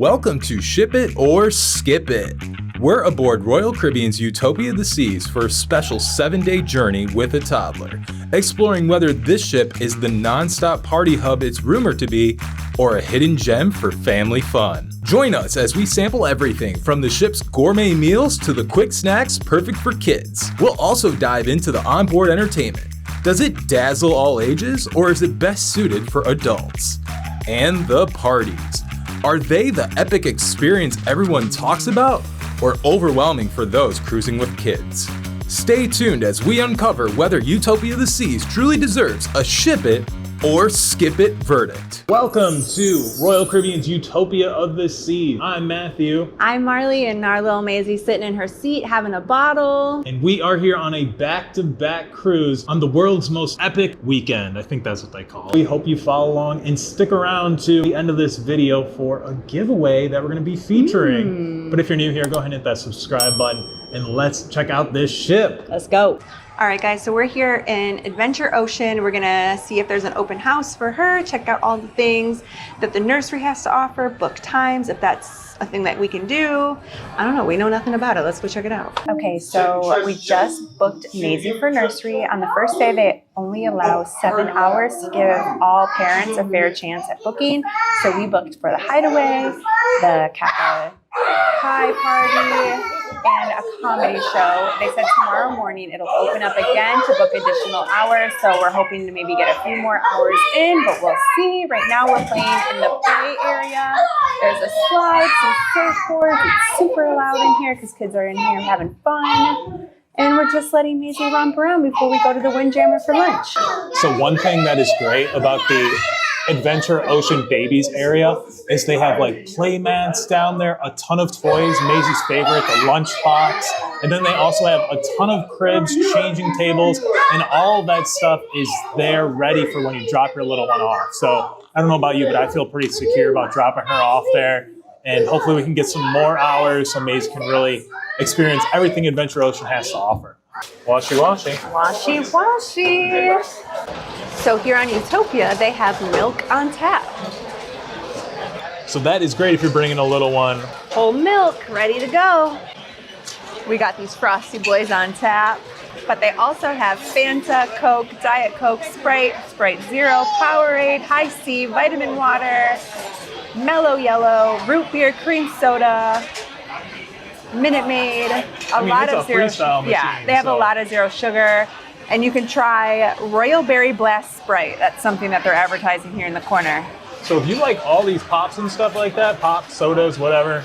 Welcome to Ship It or Skip It. We're aboard Royal Caribbean's Utopia of the Seas for a special 7-day journey with a toddler, exploring whether this ship is the non-stop party hub it's rumored to be or a hidden gem for family fun. Join us as we sample everything from the ship's gourmet meals to the quick snacks perfect for kids. We'll also dive into the onboard entertainment. Does it dazzle all ages or is it best suited for adults? And the parties. Are they the epic experience everyone talks about or overwhelming for those cruising with kids? Stay tuned as we uncover whether Utopia of the Seas truly deserves a ship it or skip it verdict. Welcome to Royal Caribbean's Utopia of the Seas. I'm Matthew. I'm Marley, and our little Maisie's sitting in her seat having a bottle. And we are here on a back-to-back cruise on the world's most epic weekend. I think that's what they call it. We hope you follow along and stick around to the end of this video for a giveaway that we're gonna be featuring. But if you're new here, go ahead and hit that subscribe button and let's check out this ship. Let's go. All right, guys, so we're here in Adventure Ocean. We're gonna see if there's an open house for her, check out all the things that the nursery has to offer, book times, if that's a thing that we can do. I don't know, we know nothing about it. Let's go check it out. Okay, so we just booked Maisie for nursery. On the first day, they only allow 7 hours to give all parents a fair chance at booking. So we booked for the Hideaway, the CocoCay party, and a comedy show. They said tomorrow morning it'll open up again to book additional hours, so we're hoping to maybe get a few more hours in, but we'll see. Right now we're playing in the play area. There's a slide, some surfboards. It's super loud in here because kids are in here having fun. And we're just letting Maisie romp around before we go to the Windjammer for lunch. So one thing that is great about the Adventure Ocean Babies area is they have like play mats down there, a ton of toys, Maisie's favorite, the lunchbox, and then they also have a ton of cribs, changing tables, and all of that stuff is there ready for when you drop your little one off. So I don't know about you, but I feel pretty secure about dropping her off there, and hopefully we can get some more hours so Maisie can really experience everything Adventure Ocean has to offer. Washy, washy. Washy, washy. So here on Utopia, they have milk on tap. So that is great if you're bringing a little one. Whole milk, ready to go. We got these Frosty Boys on tap, but they also have Fanta, Coke, Diet Coke, Sprite, Sprite Zero, Powerade, High C, vitamin water, Mellow Yellow, root beer, cream soda, Minute Maid, a lot of zero. Yeah, they have a lot of zero sugar. And you can try Royal Berry Blast Sprite. That's something that they're advertising here in the corner. So if you like all these pops and stuff like that, pops, sodas, whatever,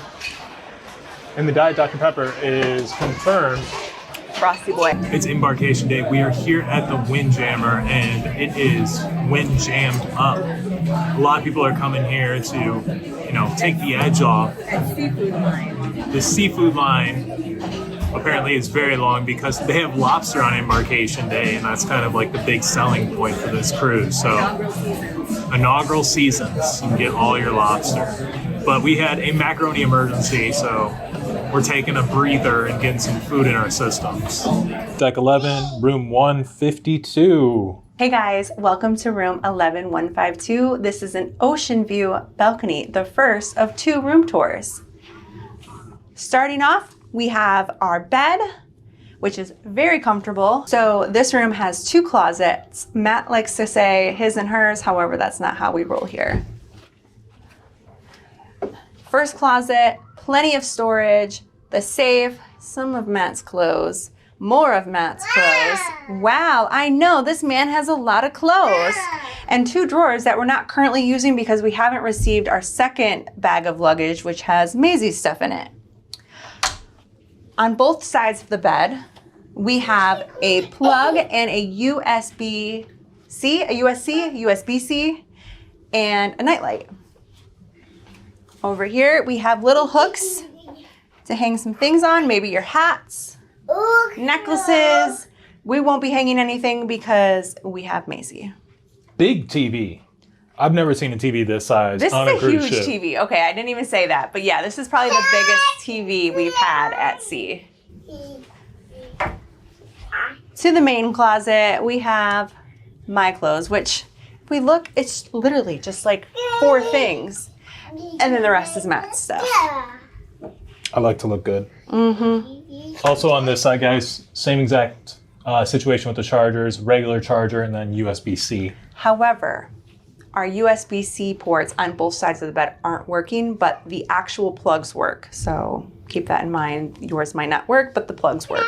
and the Diet Dr. Pepper is confirmed. Frosty Boy. It's embarkation day. We are here at the Windjammer and it is wind-jammed up. A lot of people are coming here to, you know, take the edge off. Seafood line. The seafood line apparently is very long because they have lobster on embarkation day, and that's kind of like the big selling point for this cruise. So inaugural seasons, you can get all your lobster. But we had a macaroni emergency, so we're taking a breather and getting some food in our systems. Deck 11, room 152. Hey guys, welcome to room 11152. This is an ocean view balcony, the first of 2 room tours. Starting off, we have our bed, which is very comfortable. So this room has 2 closets. Matt likes to say his and hers, however, that's not how we roll here. First closet, plenty of storage, the safe, some of Matt's clothes, more of Matt's clothes. Wow, I know, this man has a lot of clothes. And 2 drawers that we're not currently using because we haven't received our second bag of luggage, which has Maisie's stuff in it. On both sides of the bed, we have a plug and a USB-C, a USB-C, and a nightlight. Over here, we have little hooks to hang some things on, maybe your hats, necklaces. We won't be hanging anything because we have Maisie. Big TV. I've never seen a TV this size on a cruise ship. This is a huge TV. Okay, I didn't even say that. But yeah, this is probably the biggest TV we've had at sea. To the main closet, we have my clothes, which if we look, it's literally just like 4 things. And then the rest is Matt's stuff. I like to look good. Also on this side, guys, same exact situation with the chargers, regular charger and then USB-C. However, our USB-C ports on both sides of the bed aren't working, but the actual plugs work. So keep that in mind. Yours might not work, but the plugs work.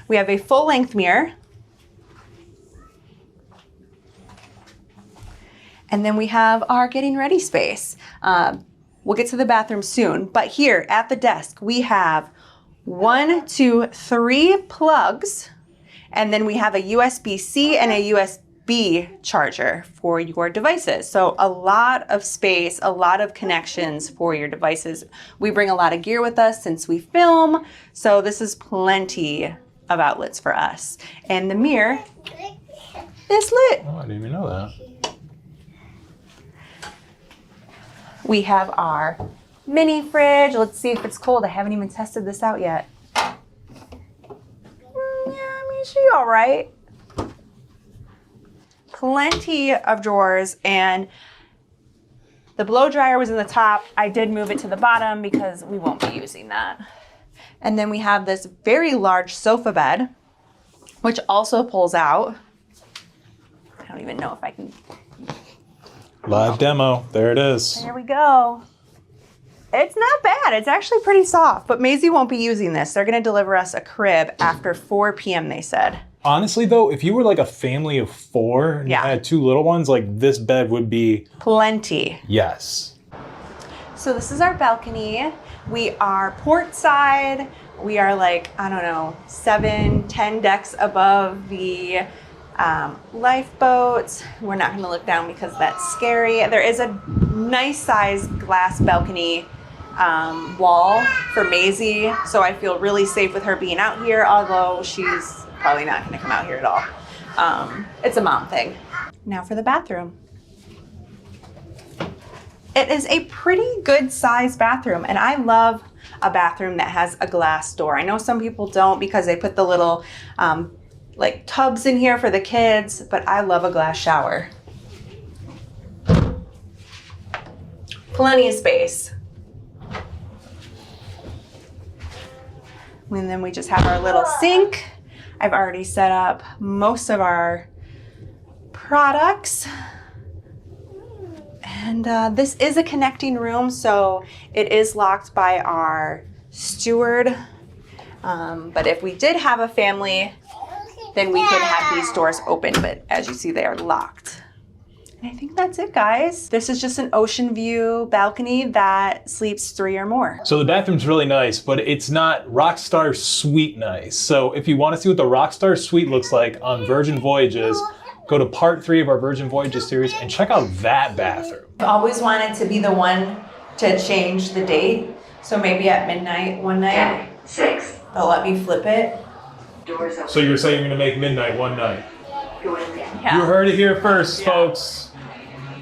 We have a full-length mirror. And then we have our getting ready space. We'll get to the bathroom soon, but here at the desk, we have 1, 2, 3 plugs, and then we have a USB-C and a USB charger for your devices. So a lot of space, a lot of connections for your devices. We bring a lot of gear with us since we film, so this is plenty of outlets for us. And the mirror is lit. Oh, I didn't even know that. We have our mini fridge. Let's see if it's cold. I haven't even tested this out yet. Yeah, I mean, she's all right. Plenty of drawers, and the blow dryer was in the top. I did move it to the bottom because we won't be using that. And then we have this very large sofa bed, which also pulls out. I don't even know if I can. Live demo. There it is. There we go. It's not bad. It's actually pretty soft, but Maisie won't be using this. They're going to deliver us a crib after 4 p.m., they said. Honestly, though, if you were like a family of 4 and you had 2 little ones, like this bed would be... Plenty. Yes. So this is our balcony. We are port side. We are like, I don't know, 7, 10 decks above the lifeboats. We're not going to look down because that's scary. There is a nice size glass balcony wall for Maisie, so I feel really safe with her being out here, although she's probably not going to come out here at all. It's a mom thing. Now for the bathroom. It is a pretty good size bathroom, and I love a bathroom that has a glass door. I know some people don't because they put the little like tubs in here for the kids, but I love a glass shower. Plenty of space. And then we just have our little sink. I've already set up most of our products. And this is a connecting room, so it is locked by our steward. But if we did have a family, then we could have these doors open, but as you see, they are locked. And I think that's it, guys. This is just an ocean view balcony that sleeps 3 or more. So the bathroom's really nice, but it's not Rockstar Suite nice. So if you want to see what the Rockstar Suite looks like on Virgin Voyages, go to part 3 of our Virgin Voyages series and check out that bathroom. I've always wanted to be the one to change the date. So maybe at midnight one night, 6, they'll let me flip it. So you're saying you're gonna make midnight one night? Yeah. You heard it here first, folks.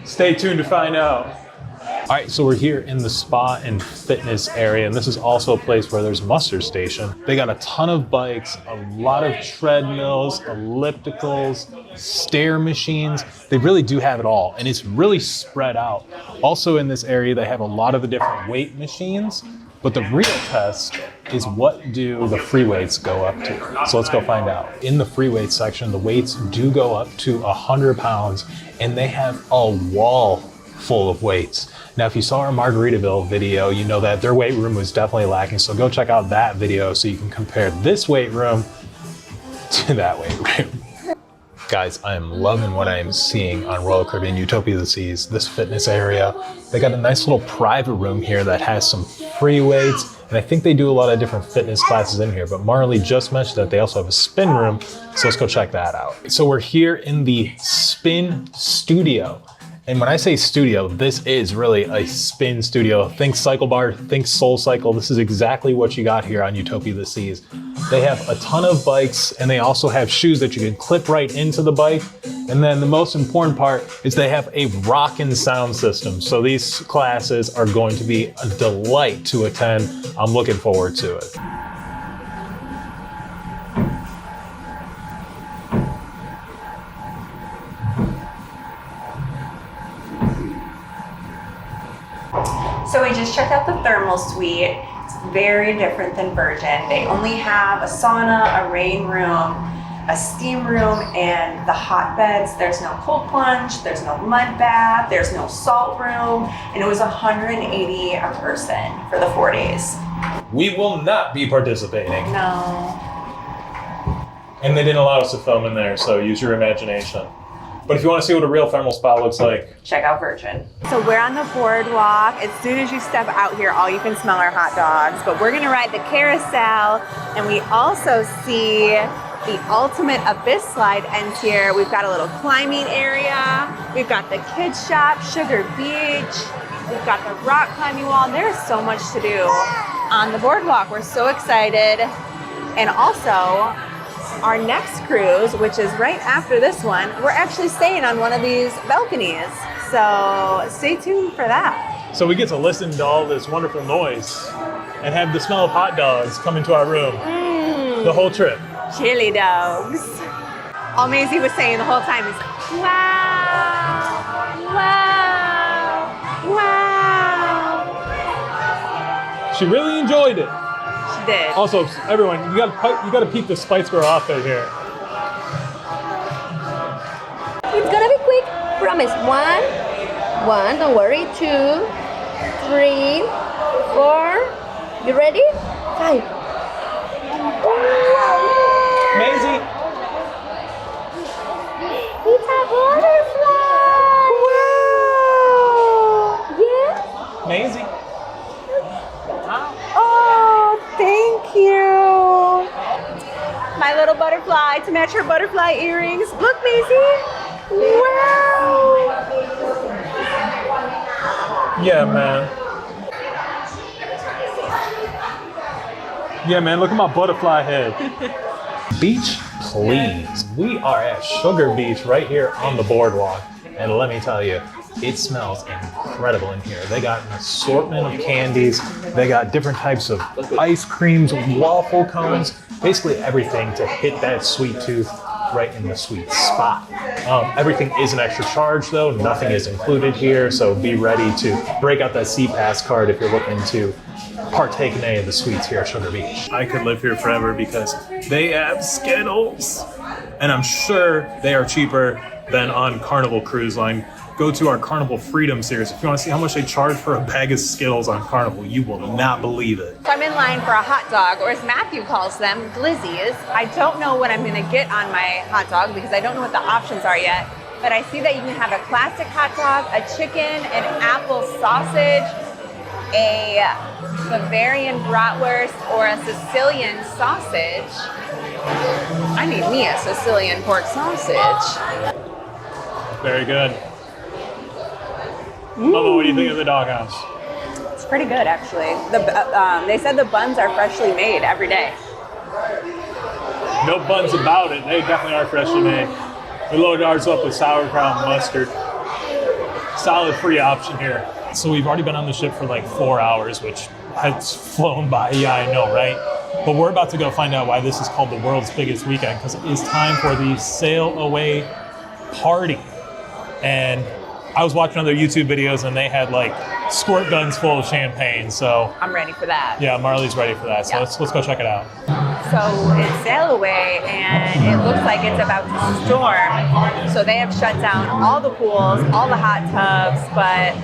Stay tuned to find out. All right, so we're here in the spa and fitness area, and this is also a place where there's muster station. They got a ton of bikes, a lot of treadmills, ellipticals, stair machines. They really do have it all, and it's really spread out. Also in this area, they have a lot of the different weight machines, but the real test is what do the free weights go up to? So let's go find out. In the free weights section, the weights do go up to 100 pounds, and they have a wall full of weights. Now, if you saw our Margaritaville video, you know that their weight room was definitely lacking. So go check out that video so you can compare this weight room to that weight room. Guys, I am loving what I am seeing on Royal Caribbean Utopia of the Seas, this fitness area. They got a nice little private room here that has some free weights, and I think they do a lot of different fitness classes in here, but Marley just mentioned that they also have a spin room, so let's go check that out. So we're here in the spin studio. And when I say studio, this is really a spin studio. Think cycle bar, think Soul Cycle. This is exactly what you got here on Utopia of the Seas. They have a ton of bikes, and they also have shoes that you can clip right into the bike. And then the most important part is they have a rockin' sound system. So these classes are going to be a delight to attend. I'm looking forward to it. thermal suite. It's very different than Virgin. They only have a sauna, a rain room, a steam room, and the hot beds. There's no cold plunge, there's no mud bath, there's no salt room, and it was $180 a person for the 4 days. We will not be participating. No. And they didn't allow us to film in there, so use your imagination. But if you want to see what a real thermal spa looks like, check out Virgin. So we're on the boardwalk. As soon as you step out here, all you can smell are hot dogs. But we're gonna ride the carousel, and we also see the ultimate abyss slide ends here. We've got a little climbing area. We've got the kids shop, Sugar Beach. We've got the rock climbing wall. There's so much to do on the boardwalk. We're so excited. And also, our next cruise, which is right after this one, we're actually staying on one of these balconies. So stay tuned for that. so we get to listen to all this wonderful noise and have the smell of hot dogs come into our room the whole trip. Chili dogs. All Maisie was saying the whole time is, wow, wow, wow. She really enjoyed it. She did. Also, everyone, you gotta peep the Spice Girl outfit here. It's gonna be quick. Promise. One. Don't worry. 2, 3, 4. You ready? 5. Maisie. It's a butterfly. Wow. Yeah. Maisie. Oh, thank you. My little butterfly to match her butterfly earrings. Look, Maisie. Wow. Yeah, man. Yeah, man, look at my butterfly head. Beach, please. We are at Sugar Beach right here on the boardwalk. And let me tell you, it smells incredible in here. They got an assortment of candies. They got different types of ice creams, waffle cones, basically everything to hit that sweet tooth right in the sweet spot. Everything is an extra charge though. Nothing is included here. So be ready to break out that C-Pass card if you're looking to partake in any of the sweets here at Sugar Beach. I could live here forever because they have Skittles. And I'm sure they are cheaper than on Carnival Cruise Line. Go to our Carnival Freedom series. If you want to see how much they charge for a bag of Skittles on Carnival, you will not believe it. So I'm in line for a hot dog, or as Matthew calls them, glizzies. I don't know what I'm gonna get on my hot dog because I don't know what the options are yet. But I see that you can have a classic hot dog, a chicken, an apple sausage, a Bavarian bratwurst, or a Sicilian sausage. I need me a Sicilian pork sausage. Very good. Mama, what do you think of the doghouse? It's pretty good, actually. They said the buns are freshly made every day. No buns about it. They definitely are freshly made. We loaded ours up with sauerkraut and mustard. Solid free option here. So we've already been on the ship for like 4 hours, which has flown by. Yeah, I know, right? But we're about to go find out why this is called the world's biggest weekend, because it is time for the Sailaway party. And I was watching other YouTube videos and they had like squirt guns full of champagne. So I'm ready for that. yeah, Marley's ready for that. So Yeah. let's go check it out. So it's Sailaway, and it looks like it's about to storm. So they have shut down all the pools, all the hot tubs, but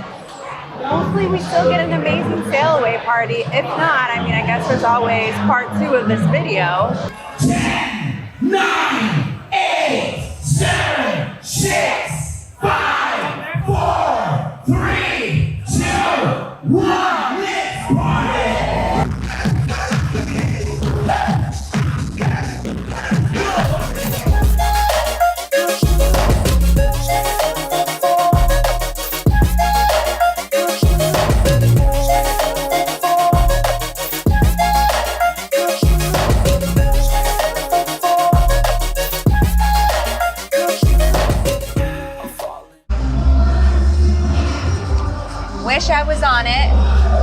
hopefully we still get an amazing Sailaway party. If not, I mean, I guess there's always part 2 of this video. 10, 9, 8, 7, 6, 5, 4, 3, 2, 1, let's party! Wish I was on it.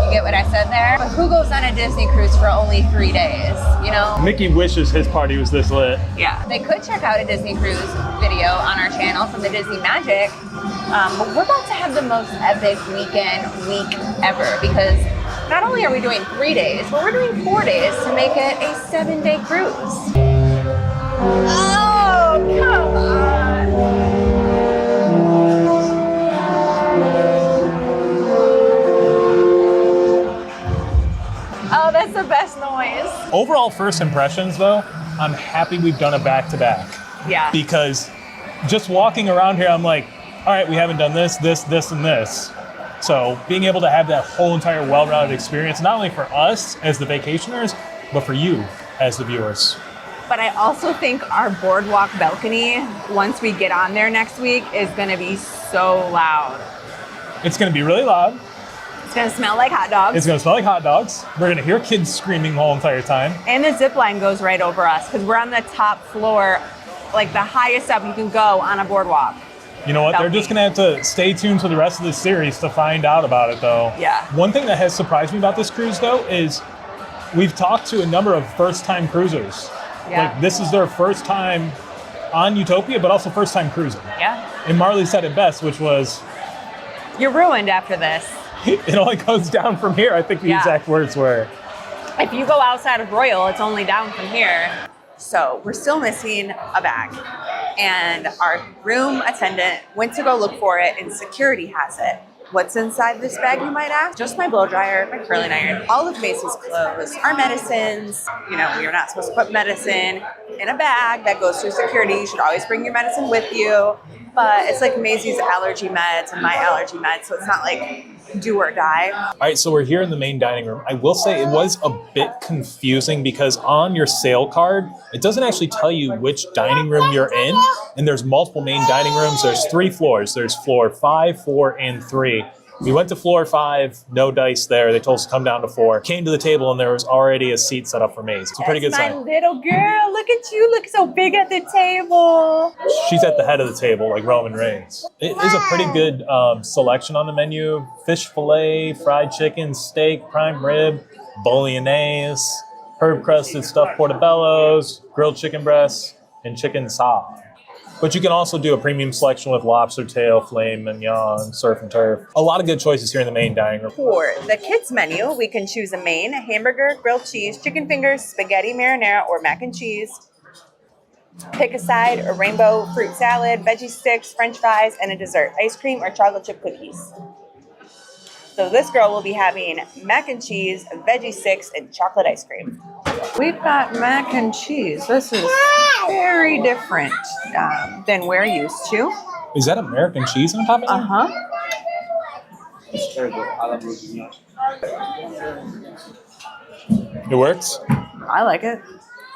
You get what I said there? But who goes on a Disney cruise for only 3 days, you know? Mickey wishes his party was this lit. Yeah. They could check out a Disney cruise video on our channel from the Disney Magic. But we're about to have the most epic week ever because Not only are we doing 3 days, but we're doing 4 days to make it a 7-day cruise. Oh, come on. Oh, that's the best noise. Overall first impressions though, I'm happy we've done it back to back. Yeah. Because just walking around here, I'm like, all right, we haven't done this, this, and this. So being able to have that whole entire well-rounded experience, not only for us as the vacationers, but for you as the viewers. But I also think our boardwalk balcony, once we get on there next week, is gonna be so loud. It's gonna be really loud. It's gonna smell like hot dogs. It's gonna smell like hot dogs. We're gonna hear kids screaming the whole entire time. And the zip line goes right over us because we're on the top floor, like the highest up you can go on a boardwalk. You know what? They're just gonna have to stay tuned to the rest of the series to find out about it though. Yeah. One thing that has surprised me about this cruise though is we've talked to a number of first-time cruisers. Yeah. Like this is their first time on Utopia, but also first time cruising. Yeah. And Marley said it best, which was, You're ruined after this. it only goes down from here. I think the exact words were. If you go outside of Royal, it's only down from here. So we're still missing a bag. And our room attendant went to go look for it and security has it. What's inside this bag, you might ask? Just my blow dryer, my curling iron, all of Macy's clothes, our medicines. You know, you're not supposed to put medicine in a bag that goes through security. You should always bring your medicine with you. But it's like Macy's allergy meds and my allergy meds, so it's not like do or die. All right, so we're here in the main dining room. I will say it was a bit confusing because on your sale card, it doesn't actually tell you which dining room you're in. And there's multiple main dining rooms. There's 3 floors. There's floor 5, 4, and 3. We went to floor 5, no dice there. They told us to come down to 4. Came to the table and there was already a seat set up for Maze. It's a pretty good sign. My little girl, look at you, look so big at the table. She's at the head of the table like Roman Reigns. It is a pretty good selection on the menu. Fish fillet, fried chicken, steak, prime rib, bolognese, herb crusted stuffed portobellos, grilled chicken breasts, and chicken sauce. But you can also do a premium selection with lobster tail, filet mignon, surf and turf. A lot of good choices here in the main dining room. For the kids menu, we can choose a main, a hamburger, grilled cheese, chicken fingers, spaghetti marinara, or mac and cheese. Pick a side, a rainbow fruit salad, veggie sticks, french fries, and a dessert, ice cream or chocolate chip cookies. So this girl will be having mac and cheese, veggie sticks, and chocolate ice cream. We've got mac and cheese. This is very different than we're used to. Is that American cheese on top of it? Uh-huh. It works? I like it.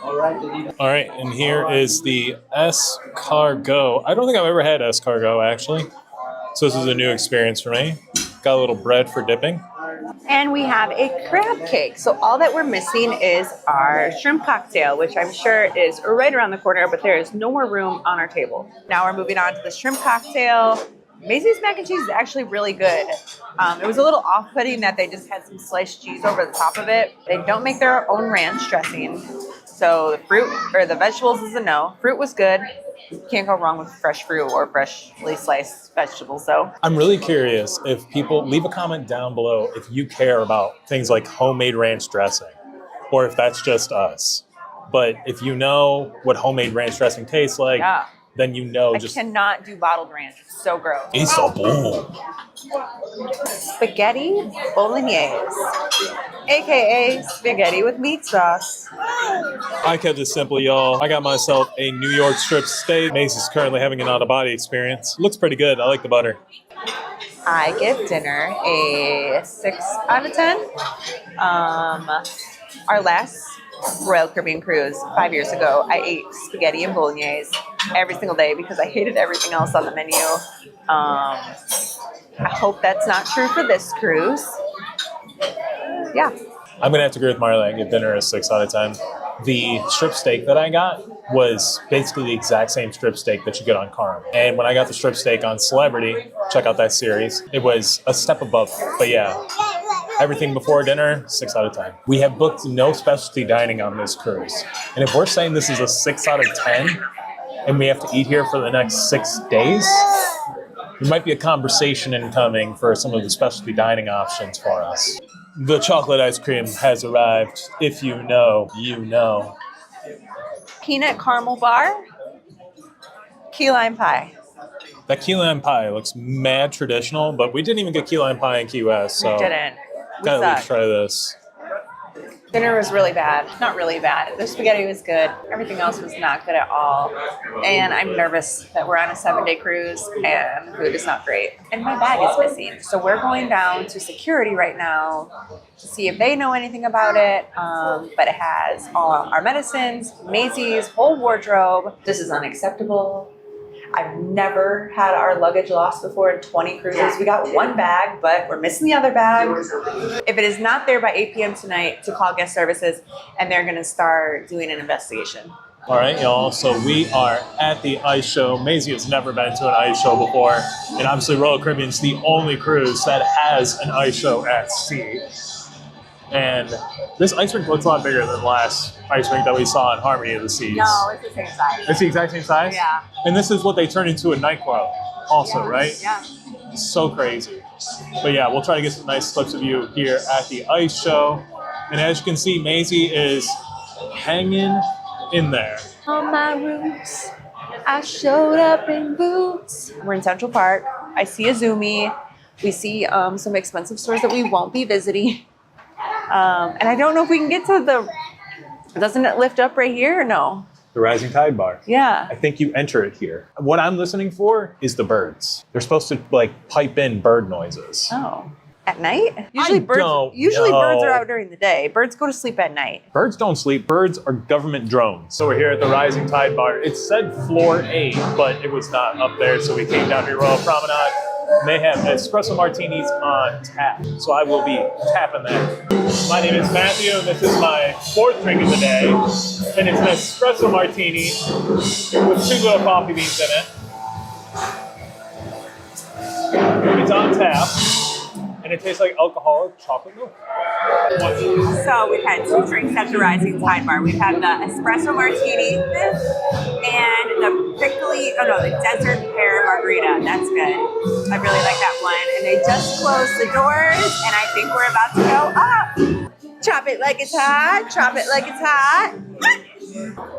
All right, and here is the escargot. I don't think I've ever had escargot, actually. So this is a new experience for me. Got a little bread for dipping. And we have a crab cake. So all that we're missing is our shrimp cocktail, which I'm sure is right around the corner, but there is no more room on our table. Now we're moving on to the shrimp cocktail. Macy's mac and cheese is actually really good. It was a little off-putting that they just had some sliced cheese over the top of it. They don't make their own ranch dressing. So the fruit or the vegetables is a no. Fruit was good. Can't go wrong with fresh fruit or freshly sliced vegetables, though. I'm really curious if people leave a comment down below if you care about things like homemade ranch dressing or if that's just us. But if you know what homemade ranch dressing tastes like, then you know I cannot do bottled ranch. It's so gross. It's a boom. Spaghetti bolognese, aka spaghetti with meat sauce. I kept it simple, y'all. I got myself a New York strip steak. Macy's currently having an out-of-body experience. Looks pretty good. I like the butter. I give dinner a 6 out of 10. Our last Royal Caribbean cruise 5 years ago, I ate spaghetti and bolognese every single day because I hated everything else on the menu. I hope that's not true for this cruise. Yeah. I'm going to have to agree with Marley. I give dinner a 6 out of 10. The strip steak that I got was basically the exact same strip steak that you get on Carm. And when I got the strip steak on Celebrity, check out that series, it was a step above. But yeah, everything before dinner, 6 out of 10. We have booked no specialty dining on this cruise. And if we're saying this is a 6 out of 10, and we have to eat here for the next 6 days, there might be a conversation incoming for some of the specialty dining options for us. The chocolate ice cream has arrived. If you know, you know. Peanut caramel bar, key lime pie. That key lime pie looks mad traditional, but we didn't even get key lime pie in Key West, so We didn't. We gotta at least sucked. try this. Dinner was really bad. Not really bad. The spaghetti was good. Everything else was not good at all. And I'm nervous that we're on a 7-day cruise and the food is not great. And my bag is missing. So we're going down to security right now to see if they know anything about it. But it has all our medicines, Maisie's whole wardrobe. This is unacceptable. I've never had our luggage lost before in 20 cruises. We got one bag, but we're missing the other bag. If it is not there by 8 p.m. tonight, to call guest services, and they're gonna start doing an investigation. All right, y'all. So we are at the ice show. Maisie has never been to an ice show before, and obviously Royal Caribbean's the only cruise that has an ice show at sea. And this ice rink looks a lot bigger than the last ice rink that we saw in Harmony of the Seas. No, it's the same size. It's the exact same size? Yeah. And this is what they turned into a nightclub also, Yeah. right? Yeah. So crazy. But yeah, we'll try to get some nice clips of you here at the ice show. And as you can see, Maisie is hanging in there. On my roots, I showed up in boots. We're in Central Park. I see a Zoomy. We see some expensive stores that we won't be visiting. And I don't know if we can get to doesn't it lift up right here or no? The Rising Tide Bar. Yeah. I think you enter it here. What I'm listening for is the birds. They're supposed to like pipe in bird noises. Oh. At night? Usually don't birds are know. out during the day. Birds go to sleep at night. Birds don't sleep. Birds are government drones. So we're here at the Rising Tide Bar. It said floor 8, but it was not up there. So we came down to Royal Promenade. They have espresso martinis on tap. So I will be tapping that. My name is Matthew, and this is my 4th drink of the day. And it's an espresso martini with 2 little coffee beans in it. It's on tap. And it tastes like alcoholic chocolate milk. So we've had 2 drinks at the Rising Tide Bar. We've had the espresso martini and the desert pear margarita. That's good. I really like that one. And they just closed the doors, and I think we're about to go up. Chop it like it's hot. Chop it like it's hot.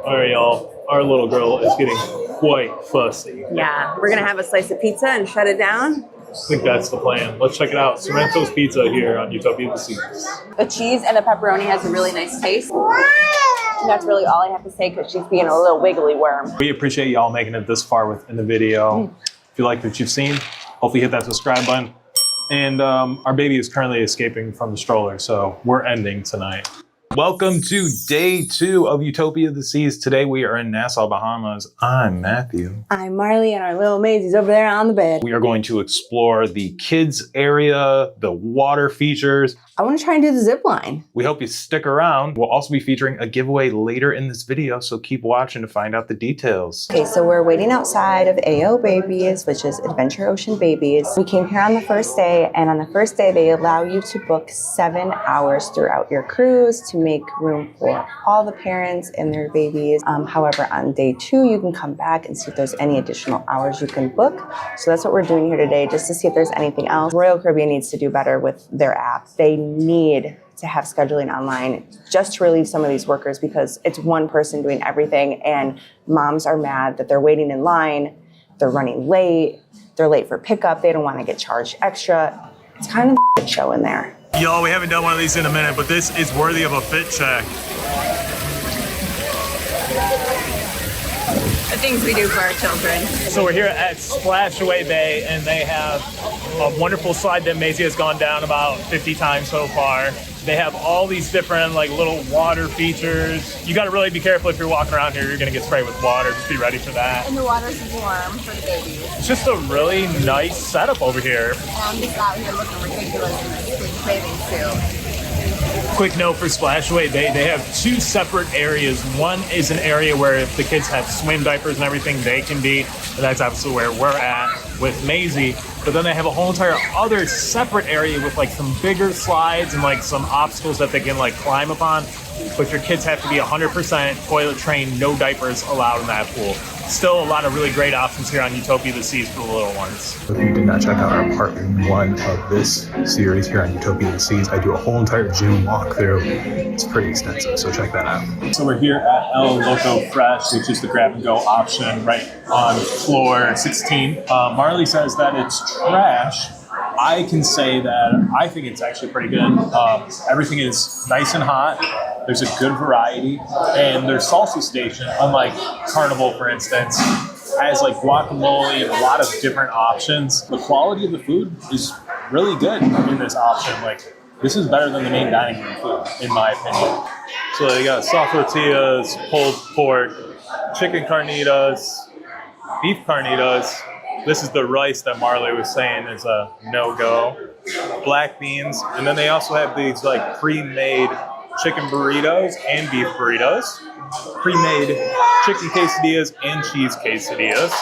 All right, y'all. Our little girl is getting quite fussy. Yeah, we're gonna have a slice of pizza and shut it down. I think that's the plan. Let's check it out. Sorrento's Pizza here on Utopia of the Seas. The cheese and the pepperoni has a really nice taste. And that's really all I have to say because she's being a little wiggly worm. We appreciate y'all making it this far within the video. If you like what you've seen, hopefully hit that subscribe button. And our baby is currently escaping from the stroller, so we're ending tonight. Welcome to day 2 of Utopia of the Seas. Today we are in Nassau, Bahamas. I'm Matthew. I'm Marley and our little Maisie's over there on the bed. We are going to explore the kids area, the water features. I want to try and do the zip line. We hope you stick around. We'll also be featuring a giveaway later in this video, so keep watching to find out the details. Okay, so we're waiting outside of AO Babies, which is Adventure Ocean Babies. We came here on the first day, and on the first day, they allow you to book 7 hours throughout your cruise to make room for all the parents and their babies. However, on day 2, you can come back and see if there's any additional hours you can book. So that's what we're doing here today, just to see if there's anything else. Royal Caribbean needs to do better with their app. They need to have scheduling online just to relieve some of these workers because it's one person doing everything and moms are mad that they're waiting in line, they're running late, they're late for pickup, they don't want to get charged extra. It's kind of a show in there. Y'all, we haven't done one of these in a minute, but this is worthy of a fit check. The things we do for our children. So we're here at Splashaway Bay, and they have a wonderful slide that Maisie has gone down about 50 times so far. They have all these different like little water features. You got to really be careful if you're walking around here. You're going to get sprayed with water. Just be ready for that. And the water's warm for the babies. It's just a really nice setup over here. And I'm just out here looking ridiculous in this big bathing suit. Quick note for Splashaway Bay, they have 2 separate areas. One is an area where if the kids have swim diapers and everything, they can be. And that's obviously where we're at with Maisie. But then they have a whole entire other separate area with like some bigger slides and like some obstacles that they can like climb upon. but your kids have to be 100% toilet trained, no diapers allowed in that pool. Still a lot of really great options here on Utopia of the Seas for the little ones. If you did not check out our part 1 of this series here on Utopia of the Seas, I do a whole entire gym walkthrough. It's pretty extensive, so check that out. So we're here at El Loco Fresh, which is the grab-and-go option right on floor 16. Marley says that it's trash. I can say that I think it's actually pretty good. Everything is nice and hot. There's a good variety, and their salsa station, unlike Carnival, for instance, has like guacamole and a lot of different options. The quality of the food is really good in this option. Like, this is better than the main dining room food, in my opinion. So they got soft tortillas, pulled pork, chicken carnitas, beef carnitas. This is the rice that Marley was saying is a no-go. Black beans, and then they also have these like pre-made chicken burritos and beef burritos, pre-made chicken quesadillas and cheese quesadillas.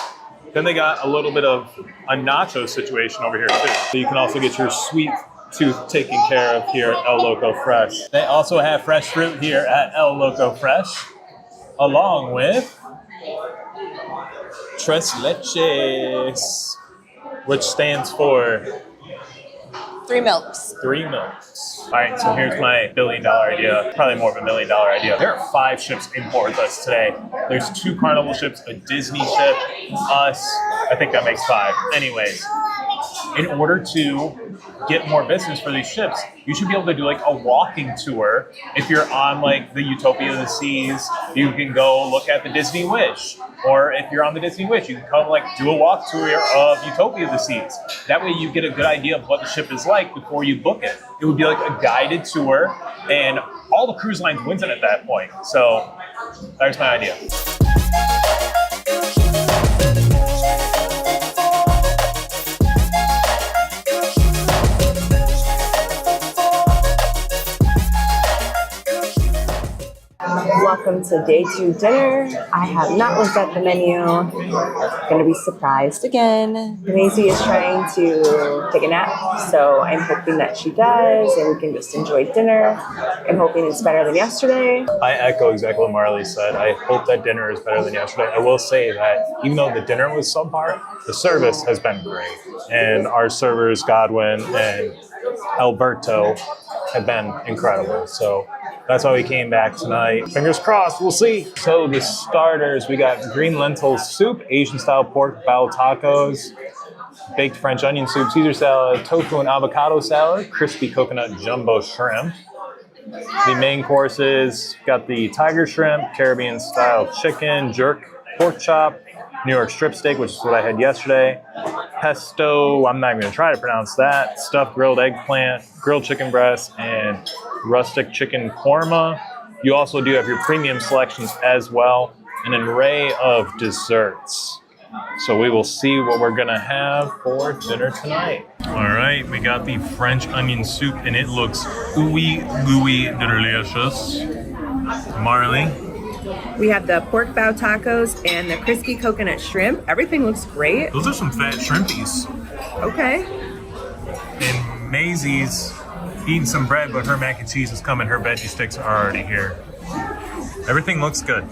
Then they got a little bit of a nacho situation over here too. So you can also get your sweet tooth taken care of here at El Loco Fresh. They also have fresh fruit here at El Loco Fresh, along with tres leches, which stands for 3 milks. 3 milks. All right, so here's my $1 billion idea, probably more of a $1 million idea. There are 5 ships in port with us today. There's 2 Carnival ships, a Disney ship, us. I think that makes 5. Anyways, in order to get more business for these ships, you should be able to do like a walking tour. If you're on like the Utopia of the Seas, you can go look at the Disney Wish. Or if you're on the Disney Wish, you can come like do a walk tour of Utopia of the Seas. That way you get a good idea of what the ship is like before you book it. It would be like a guided tour, and all the cruise lines wins it at that point. So there's my idea. Welcome to day 2 dinner. I have not looked at the menu. Gonna be surprised again. Maisie is trying to take a nap, so I'm hoping that she does and we can just enjoy dinner. I'm hoping it's better than yesterday. I echo exactly what Marley said. I hope that dinner is better than yesterday. I will say that even though the dinner was subpar, the service has been great. And our servers, Godwin and Alberto, have been incredible. So that's why we came back tonight. Fingers crossed, we'll see. So the starters, we got green lentil soup, Asian style pork bao tacos, baked French onion soup, Caesar salad, tofu and avocado salad, crispy coconut jumbo shrimp. The main courses, got the tiger shrimp, Caribbean style chicken, jerk, pork chop, New York strip steak, which is what I had yesterday, pesto, I'm not even gonna try to pronounce that, stuffed grilled eggplant, grilled chicken breast, and rustic chicken korma. You also do have your premium selections as well, and an array of desserts. So we will see what we're gonna have for dinner tonight. All right, we got the French onion soup, and it looks ooey gooey delicious. Marley? We have the pork bao tacos and the crispy coconut shrimp. Everything looks great. Those are some fat shrimpies. Okay. And Maisie's eating some bread, but her mac and cheese is coming. Her veggie sticks are already here. Everything looks good.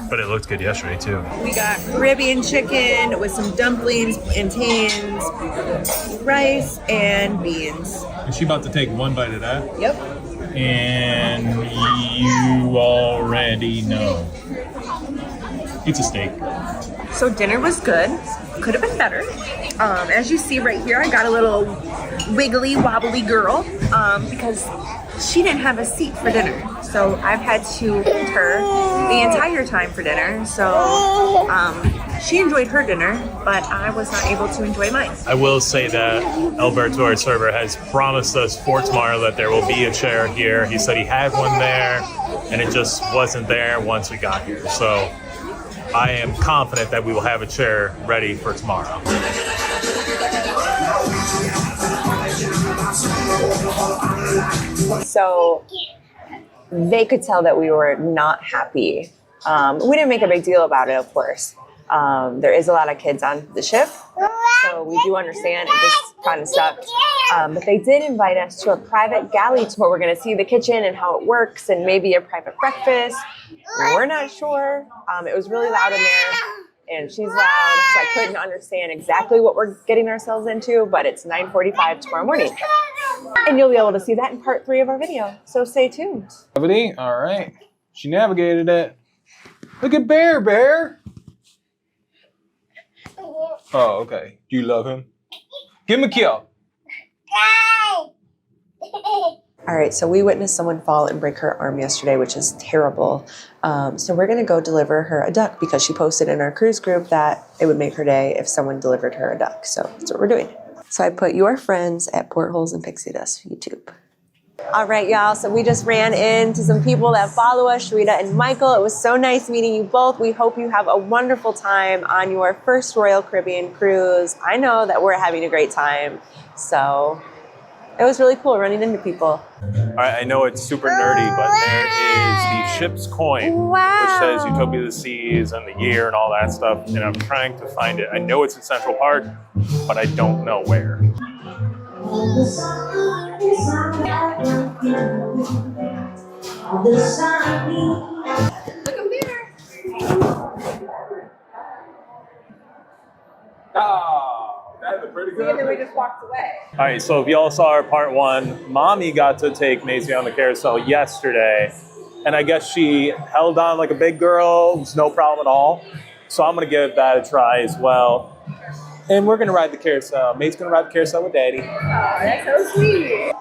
But it looked good yesterday too. We got Caribbean chicken with some dumplings, plantains, rice, and beans. Is she about to take one bite of that? Yep. And you already know. It's a steak. So dinner was good. Could have been better. As you see right here, I got a little wiggly wobbly girl because she didn't have a seat for dinner. So I've had to hold her the entire time for dinner. So she enjoyed her dinner, but I was not able to enjoy mine. I will say that Alberto, our server, has promised us for tomorrow that there will be a chair here. He said he had one there, and it just wasn't there once we got here. So I am confident that we will have a chair ready for tomorrow. So they could tell that we were not happy. We didn't make a big deal about it, of course, There is a lot of kids on the ship, so we do understand it just kind of sucked. But they did invite us to a private galley tour. We're going to see the kitchen and how it works and maybe a private breakfast. We're not sure. It was really loud in there, and she's loud, so I couldn't understand exactly what we're getting ourselves into, but it's 9:45 tomorrow morning. And you'll be able to see that in part 3 of our video, so stay tuned. All right. She navigated it. Look at Bear. Oh, okay. Do you love him? Give him a kill. All right, so we witnessed someone fall and break her arm yesterday, which is terrible. So we're gonna go deliver her a duck because she posted in our cruise group that it would make her day if someone delivered her a duck. So that's what we're doing. So I put your friends at Portholes and Pixie Dust YouTube. All right, y'all, so we just ran into some people that follow us, Sharita and Michael. It was so nice meeting you both. We hope you have a wonderful time on your first Royal Caribbean cruise. I know that we're having a great time, so it was really cool running into people. All right, I know it's super nerdy, but there is the ship's coin, which says Utopia of the Seas and the year and all that stuff, and I'm trying to find it. I know it's in Central Park, but I don't know where. Oh, that's a pretty good. And then we just walked away. All right, so if y'all saw our part 1, Mommy got to take Maisie on the carousel yesterday, and I guess she held on like a big girl. It was no problem at all. So I'm gonna give that a try as well. And we're gonna ride the carousel. Maisie's gonna ride the carousel with Daddy. Oh, that's so sweet.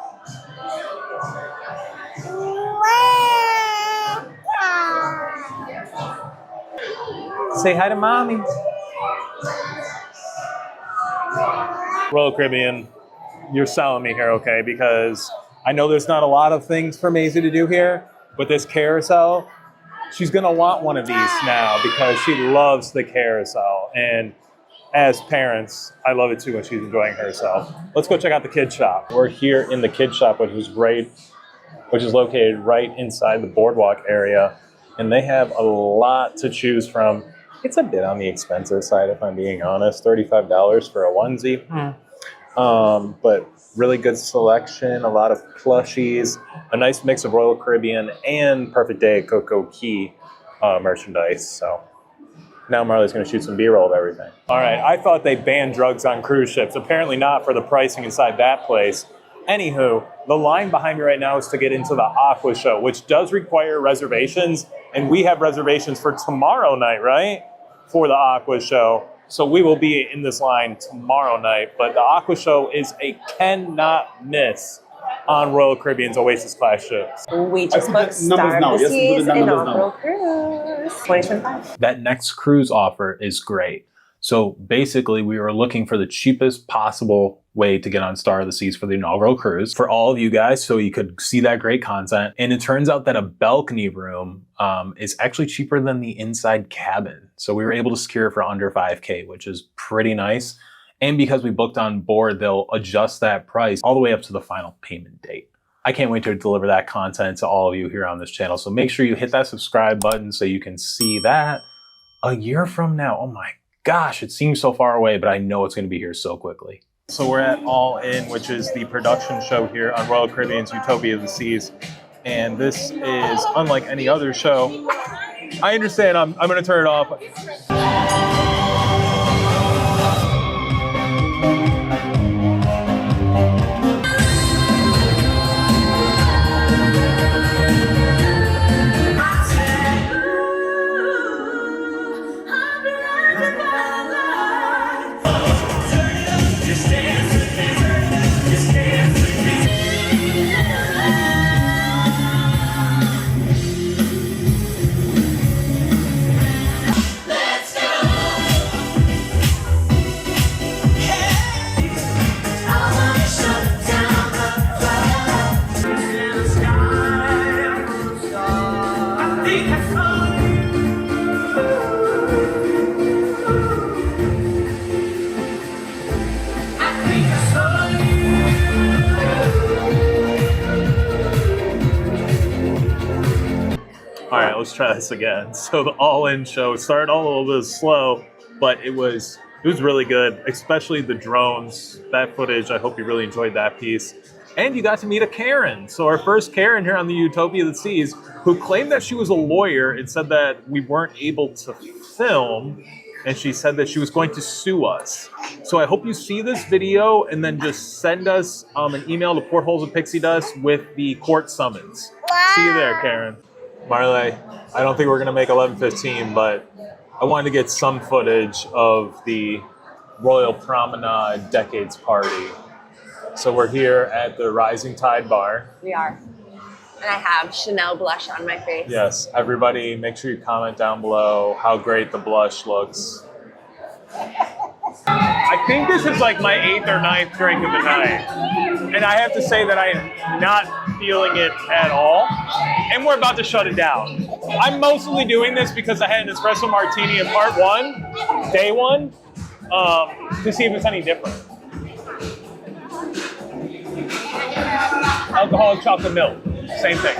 Say hi to Mommy. Royal Caribbean, you're selling me here, okay? Because I know there's not a lot of things for Maisie to do here, but this carousel, she's gonna want one of these now because she loves the carousel. And as parents, I love it too when she's enjoying herself. Let's go check out the kids shop. We're here in the kids shop, which is located right inside the Boardwalk area. And they have a lot to choose from. It's a bit on the expensive side, if I'm being honest. $35 for a onesie. But really good selection, a lot of plushies, a nice mix of Royal Caribbean and Perfect Day at CocoCay merchandise. So now Marley's going to shoot some B-roll of everything. All right, I thought they banned drugs on cruise ships. Apparently not for the pricing inside that place. Anywho, the line behind me right now is to get into the Aqua show, which does require reservations. And we have reservations for tomorrow night, right? For the Aqua show. So we will be in this line tomorrow night. But the Aqua show is a cannot miss on Royal Caribbean's Oasis class ships. We just booked Star of the Seas inaugural cruise 2025. That next cruise offer is great. So basically, we were looking for the cheapest possible way to get on Star of the Seas for the inaugural cruise for all of you guys, so you could see that great content. And it turns out that a balcony room is actually cheaper than the inside cabin. So we were able to secure it for under $5K, which is pretty nice. And because we booked on board, they'll adjust that price all the way up to the final payment date. I can't wait to deliver that content to all of you here on this channel. So make sure you hit that subscribe button so you can see that a year from now. Oh my gosh, it seems so far away, but I know it's going to be here so quickly. So we're at All In, which is the production show here on Royal Caribbean's Utopia of the Seas. And this is unlike any other show. I understand, I'm going to turn it off. All right, let's try this again. So the All In show started all a little bit slow, but it was really good, especially the drones, that footage. I hope you really enjoyed that piece. And you got to meet a Karen. So our first Karen here on the Utopia of the Seas, who claimed that she was a lawyer and said that we weren't able to film. And she said that she was going to sue us. So I hope you see this video and then just send us an email to portholesofpixiedust with the court summons. See you there, Karen. Marley, I don't think we're gonna make 11:15, but I wanted to get some footage of the Royal Promenade Decades Party. So we're here at the Rising Tide Bar. We are. And I have Chanel blush on my face. Yes, everybody make sure you comment down below how great the blush looks. I think this is like my 8th or 9th drink of the night. And I have to say that I am not feeling it at all. And we're about to shut it down. I'm mostly doing this because I had an espresso martini in part 1, day 1, to see if it's any different. Alcoholic chocolate milk, same thing.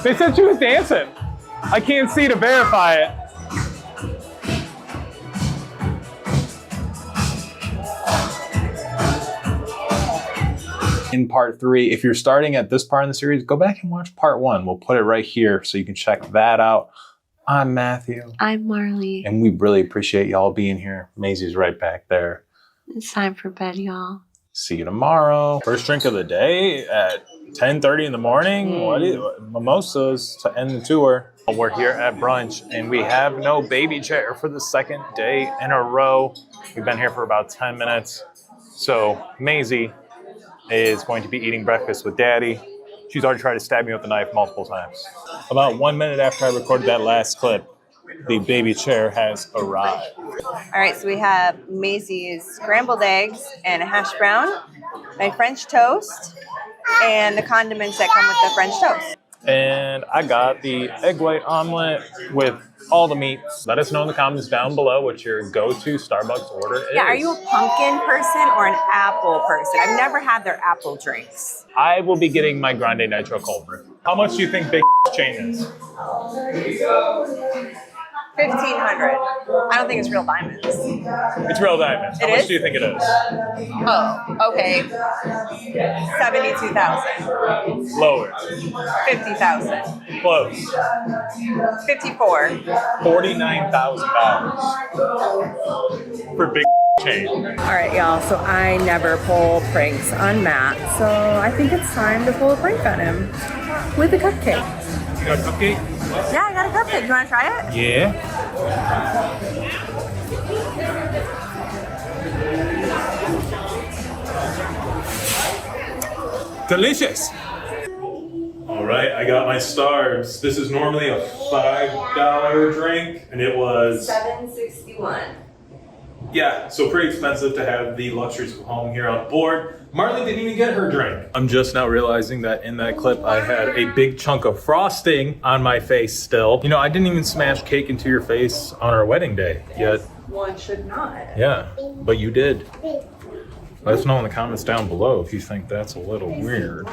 They said she was dancing. I can't see to verify it. In part 3, if you're starting at this part in the series, go back and watch part 1. We'll put it right here so you can check that out. I'm Matthew. I'm Marley. And we really appreciate y'all being here. Maisie's right back there. It's time for bed, y'all. See you tomorrow. First drink of the day at 10:30 in the morning. What is mimosas to end the tour. We're here at brunch and we have no baby chair for the 2nd day in a row. We've been here for about 10 minutes. So Maisie is going to be eating breakfast with Daddy. She's already tried to stab me with a knife multiple times. About 1 minute after I recorded that last clip, the baby chair has arrived. All right, so we have Maisie's scrambled eggs and a hash brown, my French toast, and the condiments that come with the French toast. And I got the egg white omelet with all the meats. Let us know in the comments down below what your go-to Starbucks order is. Yeah, are you a pumpkin person or an apple person? I've never had their apple drinks. I will be getting my Grande Nitro cold brew. How much do you think Big chain is? $1,500. I don't think it's real diamonds. It's real diamonds. How much do you think it is? Oh, okay. 72,000. Lower. 50,000. Close. 54. $49,000 for Big chain. All right, y'all. So I never pull pranks on Matt, so I think it's time to pull a prank on him with a cupcake. You got a cupcake? Yeah, I got a cupcake. You want to try it? Yeah. Delicious. All right, I got my stars. This is normally a $5 drink, and it was $7.61. Yeah, so pretty expensive to have the luxuries of home here on board. Marley didn't even get her drink. I'm just now realizing that in that clip, I had a big chunk of frosting on my face still. You know, I didn't even smash cake into your face on our wedding day yet. One should not. Yeah, but you did. Let us know in the comments down below if you think that's a little weird.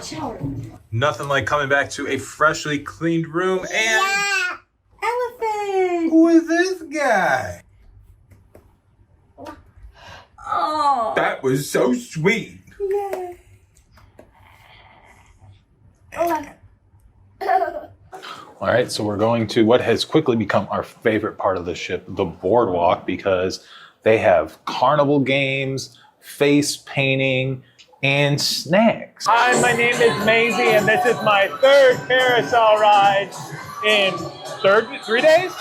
Nothing like coming back to a freshly cleaned room and... Elephant! Who is this guy? Oh. That was so sweet. Yay. All right, so we're going to what has quickly become our favorite part of the ship, the Boardwalk, because they have carnival games, face painting, and snacks. Hi, my name is Maisie, and this is my 3rd carousel ride in 3 days?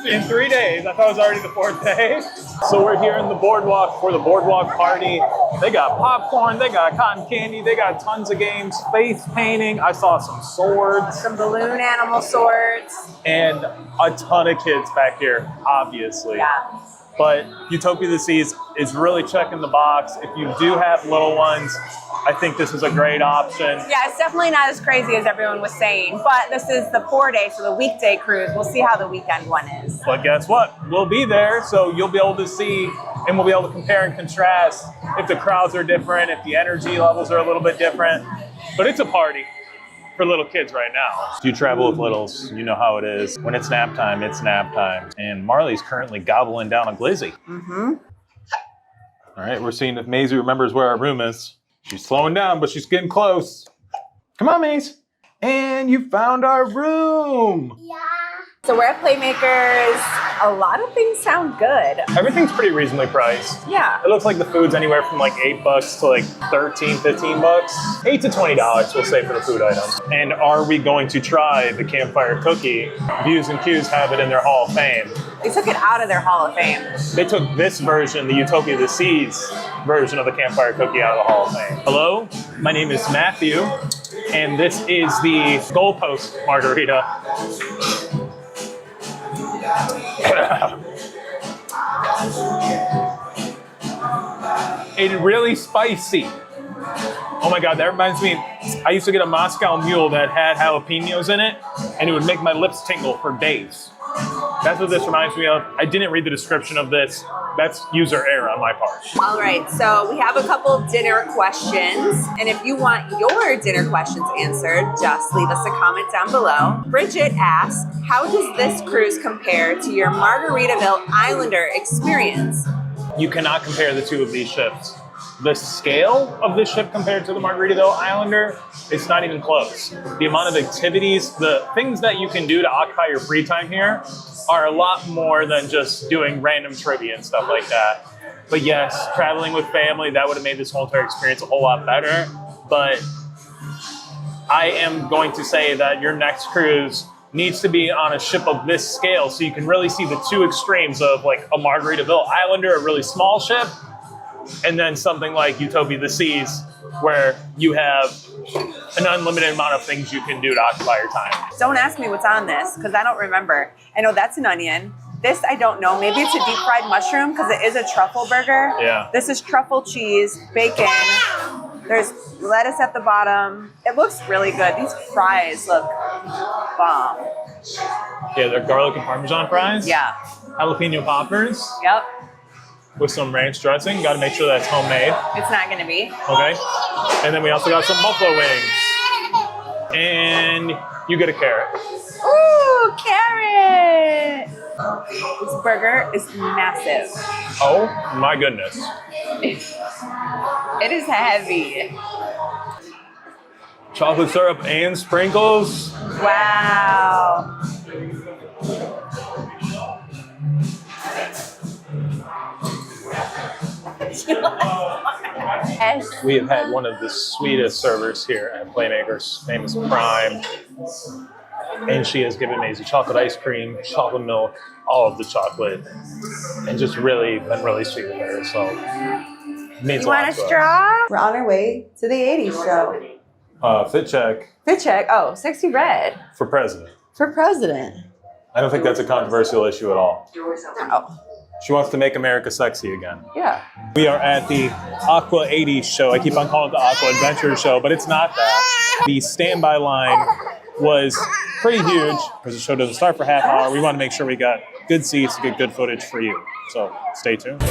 In 3 days. I thought it was already the 4th day. So we're here in the Boardwalk for the Boardwalk party. They got popcorn, they got cotton candy, they got tons of games, face painting. I saw some swords. Some balloon animal swords. And a ton of kids back here, obviously. Yeah. But Utopia of the Seas is really checking the box. If you do have little ones, I think this is a great option. Yeah, it's definitely not as crazy as everyone was saying, but this is the 4-day, so the weekday cruise. We'll see how the weekend one is. But guess what? We'll be there, so you'll be able to see and we'll be able to compare and contrast if the crowds are different, if the energy levels are a little bit different. But it's a party. for little kids right now. If you travel with littles, you know how it is. When it's nap time, it's nap time. And Marley's currently gobbling down a glizzy. Mm-hmm. All right, we're seeing if Maisie remembers where our room is. She's slowing down, but she's getting close. Come on, Maisie. And you found our room. Yeah. So we're at Playmakers. A lot of things sound good. Everything's pretty reasonably priced. Yeah. It looks like the food's anywhere from like $8 to like 13, 15 bucks. $8 to $20, we'll say, for the food items. And are we going to try the campfire cookie? Views and Q's have it in their Hall of Fame. They took it out of their Hall of Fame. They took this version, the Utopia of the Seas version of the campfire cookie, out of the Hall of Fame. Hello, my name is Matthew, and this is the goalpost margarita. It's really spicy. Oh my God, that reminds me, I used to get a Moscow Mule that had jalapenos in it, and it would make my lips tingle for days. That's what this reminds me of. I didn't read the description of this. That's user error on my part. All right, so we have a couple dinner questions. And if you want your dinner questions answered, just leave us a comment down below. Bridget asks, how does this cruise compare to your Margaritaville Islander experience? You cannot compare the two of these ships. The scale of this ship compared to the Margaritaville Islander, it's not even close. The amount of activities, the things that you can do to occupy your free time here are a lot more than just doing random trivia and stuff like that. But yes, traveling with family, that would have made this whole entire experience a whole lot better. But I am going to say that your next cruise needs to be on a ship of this scale so you can really see the two extremes of like a Margaritaville Islander, a really small ship, and then something like Utopia of the Seas, where you have an unlimited amount of things you can do to occupy your time. Don't ask me what's on this, because I don't remember. I know that's an onion. This, I don't know. Maybe it's a deep fried mushroom, because it is a truffle burger. Yeah. This is truffle cheese, bacon. There's lettuce at the bottom. It looks really good. These fries look bomb. Yeah, they're garlic and Parmesan fries. Yeah. Jalapeno poppers. Yep. With some ranch dressing. Got to make sure that's homemade. It's not going to be. Okay. And then we also got some buffalo wings. And you get a carrot. Ooh, carrot! This burger is massive. Oh my goodness. It is heavy. Chocolate syrup and sprinkles. Wow. We have had one of the sweetest servers here at Playmakers, name is Prime. And she has given Maisie chocolate ice cream, chocolate milk, all of the chocolate, and just really been really sweet with her. So it means You a lot want a to us. straw? We're on our way to the 80s show. Fit check Fit check. Oh, sexy red. for president. For president. I don't think that's a controversial issue at all. No. She wants to make America sexy again. Yeah. We are at the Aqua 80s show. I keep on calling it the Aqua Adventure show, but it's not that. The standby line was pretty huge because the show doesn't start for half an hour. We want to make sure we got good seats to get good footage for you. So stay tuned.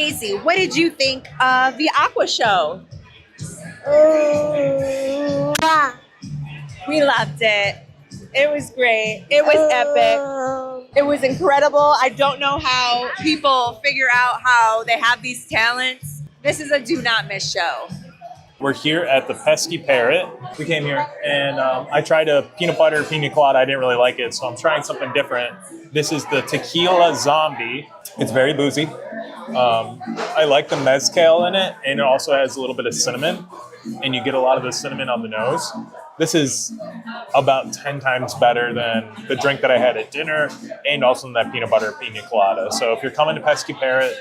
Maisie, what did you think of the Aqua show? We loved it. It was great. It was epic. It was incredible. I don't know how people figure out how they have these talents. This is a do not miss show. We're here at the Pesky Parrot. We came here and I tried a peanut butter pina colada. I didn't really like it, so I'm trying something different. This is the Tequila Zombie. It's very boozy. I like the mezcal in it, and it also has a little bit of cinnamon, and you get a lot of the cinnamon on the nose. This is about 10 times better than the drink that I had at dinner and also that peanut butter pina colada. So if you're coming to Pesky Parrot,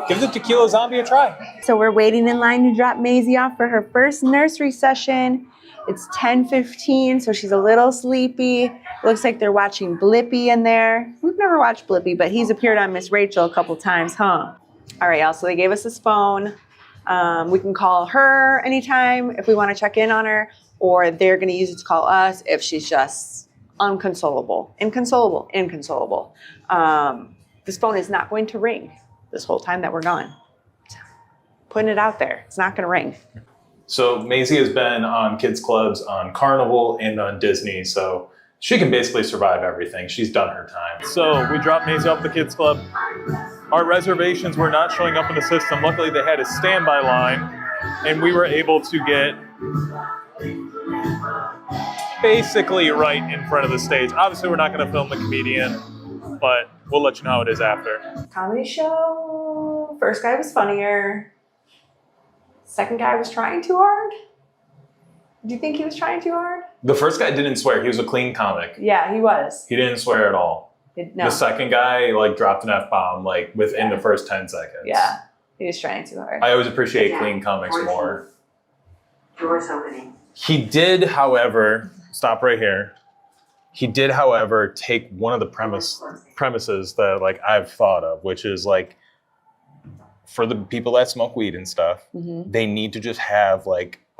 give the Tequila Zombie a try. So we're waiting in line to drop Maisie off for her first nursery session. It's 10:15, so she's a little sleepy. Looks like they're watching Blippi in there. We've never watched Blippi, but he's appeared on Miss Rachel a couple times, huh? All right, y'all, so they gave us this phone. We can call her anytime if we want to check in on her, or they're going to use it to call us if she's just inconsolable. This phone is not going to ring this whole time that we're gone. Putting it out there. It's not going to ring. So Maisie has been on kids clubs on Carnival and on Disney, so she can basically survive everything. She's done her time. So we dropped Maisie off at the kids club. Our reservations were not showing up in the system. Luckily, they had a standby line, and we were able to get basically right in front of the stage. Obviously, we're not going to film the comedian, but we'll let you know how it is after. Comedy show. First guy was funnier. Second guy was trying too hard. Do you think he was trying too hard? The first guy didn't swear. He was a clean comic. Yeah, he was. He didn't swear at all. No. The second guy dropped an F-bomb within the first 10 seconds. Yeah, he was trying too hard. I always appreciate clean comics more. Doors opening. He did, however, stop right here. He did, however, take one of the premises that I've thought of, which is for the people that smoke weed and stuff, they need to just have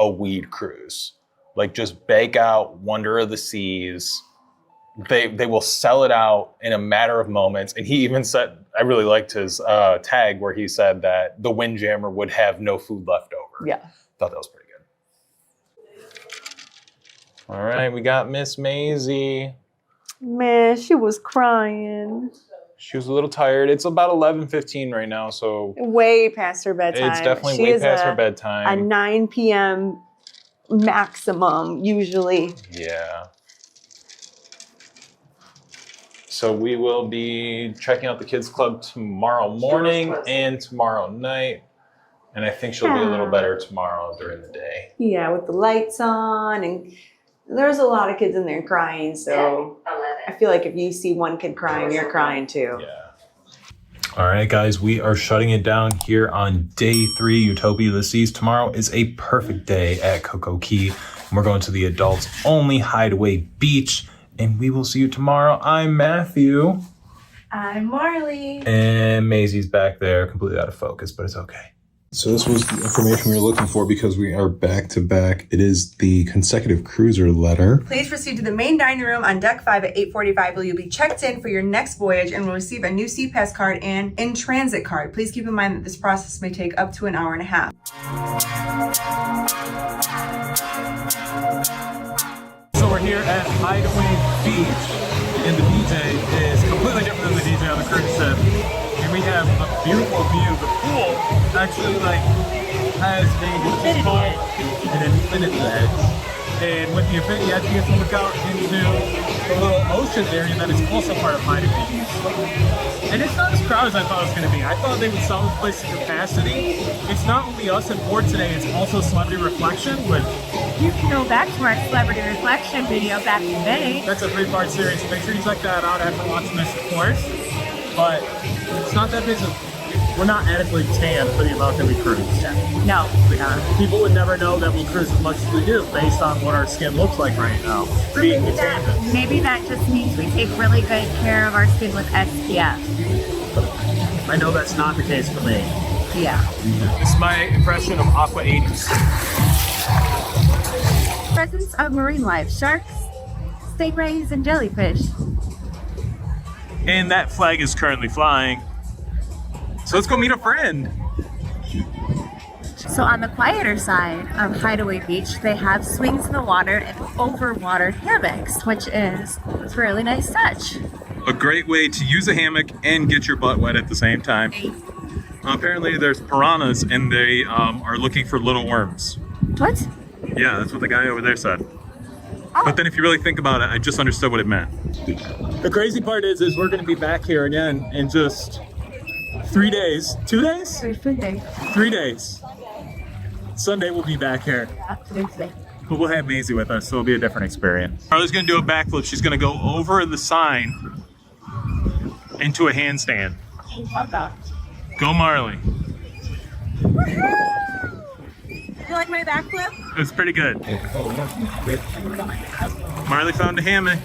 a weed cruise. Just bake out Wonder of the Seas. They will sell it out in a matter of moments. And he even said, I really liked his tag where he said that the Windjammer would have no food left over. Yeah. Thought that was pretty good. All right, we got Miss Maisie. Man, she was crying. She was a little tired. It's about 11:15 right now, so way past her bedtime. It's definitely way past her bedtime. A 9 p.m. maximum, usually. Yeah. So we will be checking out the kids club tomorrow morning and tomorrow night. And I think she'll be a little better tomorrow during the day. Yeah, with the lights on, and there's a lot of kids in there crying, so I feel like if you see one kid crying, you're crying too. Yeah. All right, guys, we are shutting it down here on day 3, Utopia of the Seas. Tomorrow is a perfect day at CocoCay. We're going to the adults only Hideaway Beach, and we will see you tomorrow. I'm Matthew. I'm Marley. And Maisie's back there, completely out of focus, but it's okay. So this was the information we were looking for because we are back to back. It is the consecutive cruiser letter. Please proceed to the main dining room on deck 5 at 8:45, where you'll be checked in for your next voyage and will receive a new SeaPass card and in-transit card. Please keep in mind that this process may take up to an hour and a half. So we're here at Hideaway Beach, and the DJ is completely different than the DJ on the cruise ship. And we have a beautiful view. The pool actually has an infinity edge. And with the infinity edge, you get to look out into the little ocean area that is also part of Hideaway Beach. And it's not as crowded as I thought it was going to be. I thought they would sell this place to capacity. It's not only us and board today, it's also Celebrity Reflection, but you can go back to our Celebrity Reflection video back in May. That's a 3-part series. Make sure you check that out after watching this, of course. But it's not that big. We're not adequately tan for the amount that we cruise. No, we're not. People would never know that we cruise as much as we do based on what our skin looks like right now. Being the tan. Maybe that just means we take really good care of our skin with SPF. I know that's not the case for me. Yeah. This is my impression of Aqua 80s. Presence of marine life, sharks, stingrays, and jellyfish. And that flag is currently flying. So let's go meet a friend. So on the quieter side of Hideaway Beach, they have swings in the water and over-water hammocks, which is a really nice touch. A great way to use a hammock and get your butt wet at the same time. Apparently there's piranhas and they are looking for little worms. What? Yeah, that's what the guy over there said. Oh. But then if you really think about it, I just understood what it meant. The crazy part is we're going to be back here again in just 3 days. 2 days? 3 days. 3 days. Sunday we'll be back here. But we'll have Maisie with us, so it'll be a different experience. Carly's going to do a backflip. She's going to go over the sign into a handstand. Go Marley. You like my backflip? It was pretty good. Marley found a hammock.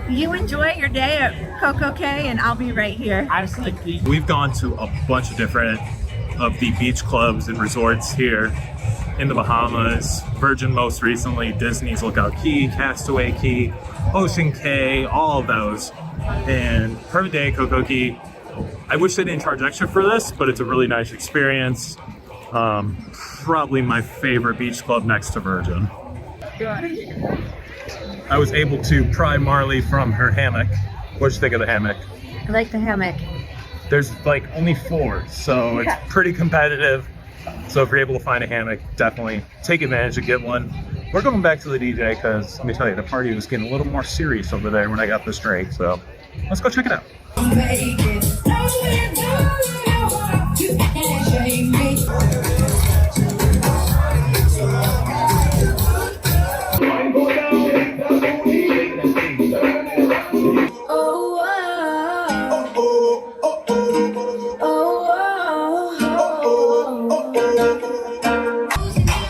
You enjoy your day at CocoCay, and I'll be right here. We've gone to a bunch of different of the beach clubs and resorts here in the Bahamas. Virgin most recently, Disney's Lookout Key, Castaway Key, Ocean Cay, all of those. And per day, CocoCay, I wish they didn't charge extra for this, but it's a really nice experience. Probably my favorite beach club next to Virgin. I was able to pry Marley from her hammock. What'd you think of the hammock? I like the hammock. There's like only 4, so it's pretty competitive. So if you're able to find a hammock, definitely take advantage and get one. We're going back to the DJ because let me tell you, the party was getting a little more serious over there when I got this drink. So let's go check it out.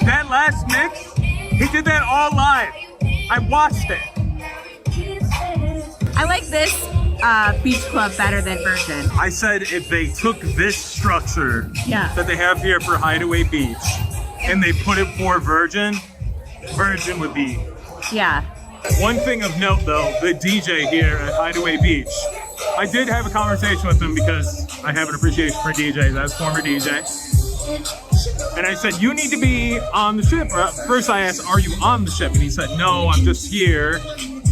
That last mix, he did that all live. I watched it. I like this beach club better than Virgin. I said if they took this structure Yeah. that they have here for Hideaway Beach and they put it for Virgin, Virgin would be. Yeah. One thing of note though, the DJ here at Hideaway Beach, I did have a conversation with him because I have an appreciation for DJs as former DJ. And I said, you need to be on the ship. First I asked, are you on the ship? And he said, no, I'm just here.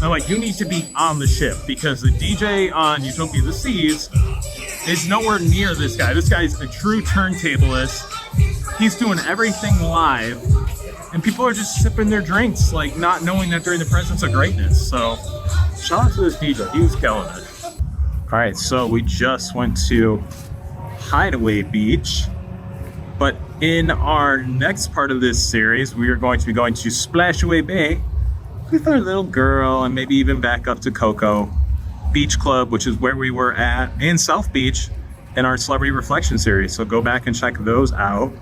I'm like, you need to be on the ship because the DJ on Utopia of the Seas is nowhere near this guy. This guy's a true turntablist. He's doing everything live. And people are just sipping their drinks, like not knowing that they're in the presence of greatness. So shout out to this DJ, he was killing it. All right, so we just went to Hideaway Beach. But in our next part of this series, we are going to be going to Splashaway Bay with our little girl and maybe even back up to Coco Beach Club, which is where we were at, and South Beach in our Celebrity Reflection series. So go back and check those out.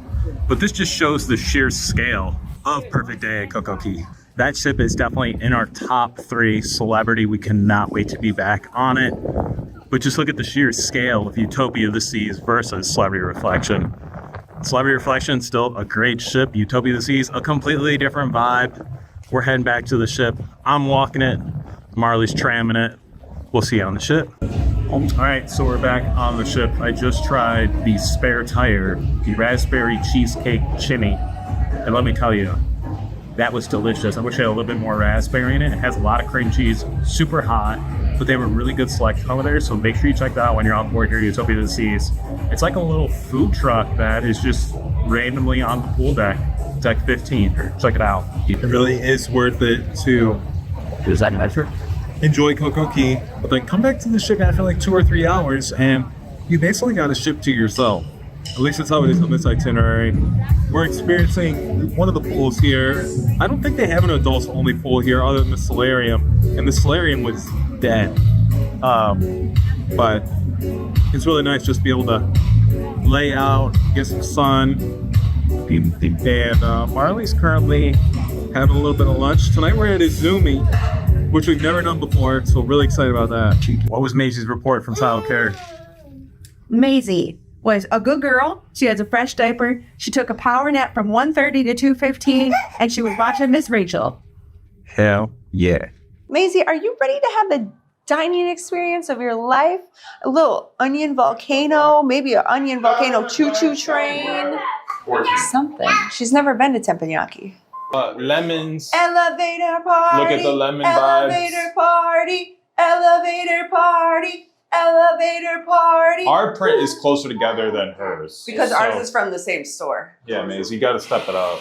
But this just shows the sheer scale of Perfect Day at CocoCay. That ship is definitely in our top 3 celebrity. We cannot wait to be back on it. But just look at the sheer scale of Utopia of the Seas versus Celebrity Reflection. Celebrity Reflection, still a great ship. Utopia of the Seas, a completely different vibe. We're heading back to the ship. I'm walking it. Marley's tramming it. We'll see you on the ship. All right, so we're back on the ship. I just tried the spare tire, the raspberry cheesecake chimney. And let me tell you, that was delicious. I wish I had a little bit more raspberry in it. It has a lot of cream cheese, super hot, but they have a really good selection over there. So make sure you check that out when you're on board here at Utopia of the Seas. It's like a little food truck that is just randomly on the pool deck. Deck 15. Check it out. It really is worth it to enjoy CocoCay, but then come back to the ship after like 2 or 3 hours and you basically got a ship to yourself. At least that's how it is on this itinerary. We're experiencing one of the pools here. I don't think they have an adults only pool here other than the solarium, and the solarium was dead. But it's really nice just to be able to lay out, get some sun. And Marley's currently having a little bit of lunch. Tonight we're at Izumi, which we've never done before, so really excited about that. What was Maisie's report from childcare? Maisie was a good girl. She has a fresh diaper. She took a power nap from 1:30 to 2:15, and she was watching Miss Rachel. Hell yeah. Maisie, are you ready to have the dining experience of your life. A little onion volcano, maybe an onion volcano choo-choo train. Something. She's never been to Teppanyaki. Lemons. Elevator party. Look at the lemon elevator vibes. Party. Elevator party. Elevator party. Our print is closer together than hers. Because ours is from the same store. Yeah, Maze, you got to step it up.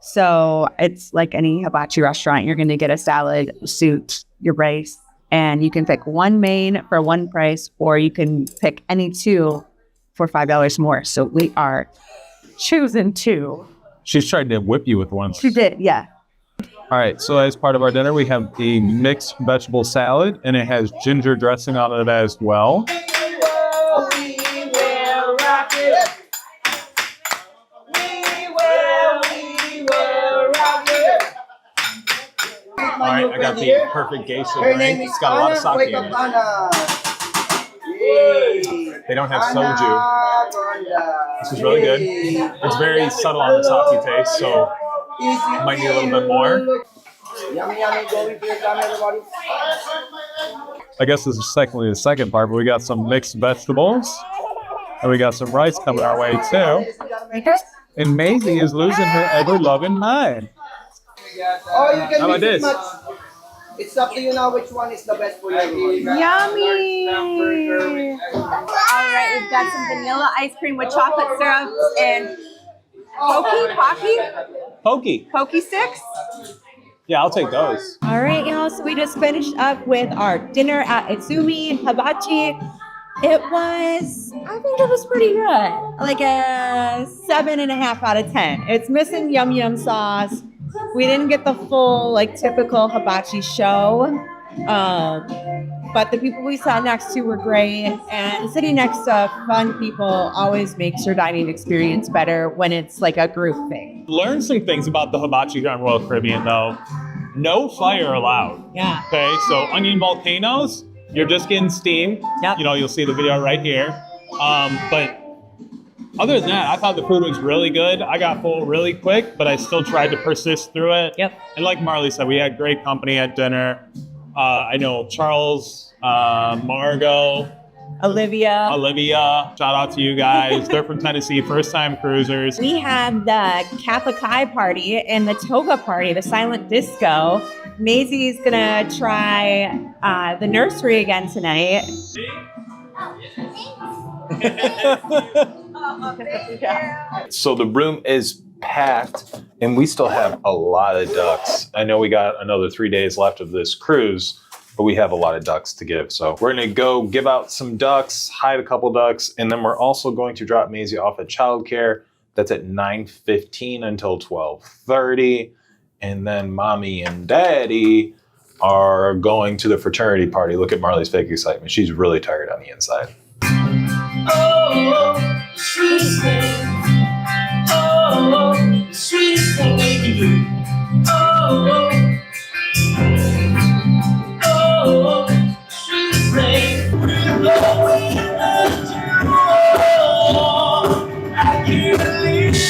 So it's like any hibachi restaurant. You're going to get a salad, soup, your rice, and you can pick one main for one price, or you can pick any two for $5 more. So we are choosing two. She's tried to whip you with one. She did, yeah. All right, so as part of our dinner, we have a mixed vegetable salad, and it has ginger dressing on it as well. We will rock it. We will rock it. All right, I got the perfect geisha drink. It's got a lot of sake in it. They don't have soju. This is really good. It's very subtle on the sake taste, so might need a little bit more. Yummy, yummy, go with your time, everybody. I guess this is technically the second part, but we got some mixed vegetables. And we got some rice coming our way, too. And Maisie is losing her ever-loving mind. Oh, you can How about mix it this? much. It's up to you now which one is the best for you. Yummy! All right, we've got some vanilla ice cream with chocolate syrup and Pocky sticks. Yeah, I'll take those. All right, y'all. So we just finished up with our dinner at Izumi Hibachi. I think it was pretty good. Like a 7.5 out of 10. It's missing yum yum sauce. We didn't get the full, like, typical hibachi show. But the people we sat next to were great. And sitting next to fun people always makes your dining experience better when it's like a group thing. Learn some things about the hibachi here on Royal Caribbean, though. No fire allowed. Yeah. Okay, so onion volcanoes, you're just getting steam. Yep. You know, you'll see the video right here. But other than that, I thought the food was really good. I got full really quick, but I still tried to persist through it. Yep. And like Marley said, we had great company at dinner. I know Charles, Margot, Olivia. shout out to you guys. They're from Tennessee, first-time cruisers. We had the CocoCay party and the toga party, the silent disco. Maisie's gonna try the nursery again tonight. So the room is packed, and we still have a lot of ducks. I know we got another 3 days left of this cruise, but we have a lot of ducks to give. So we're gonna go give out some ducks, hide a couple ducks, and then we're also going to drop Maisie off at childcare. That's at 9:15 until 12:30. And then mommy and daddy are going to the fraternity party. Look at Marley's fake excitement. She's really tired on the inside. Oh, sweetest thing. Oh, sweetest thing they can do. Oh, sweetest thing. I can't believe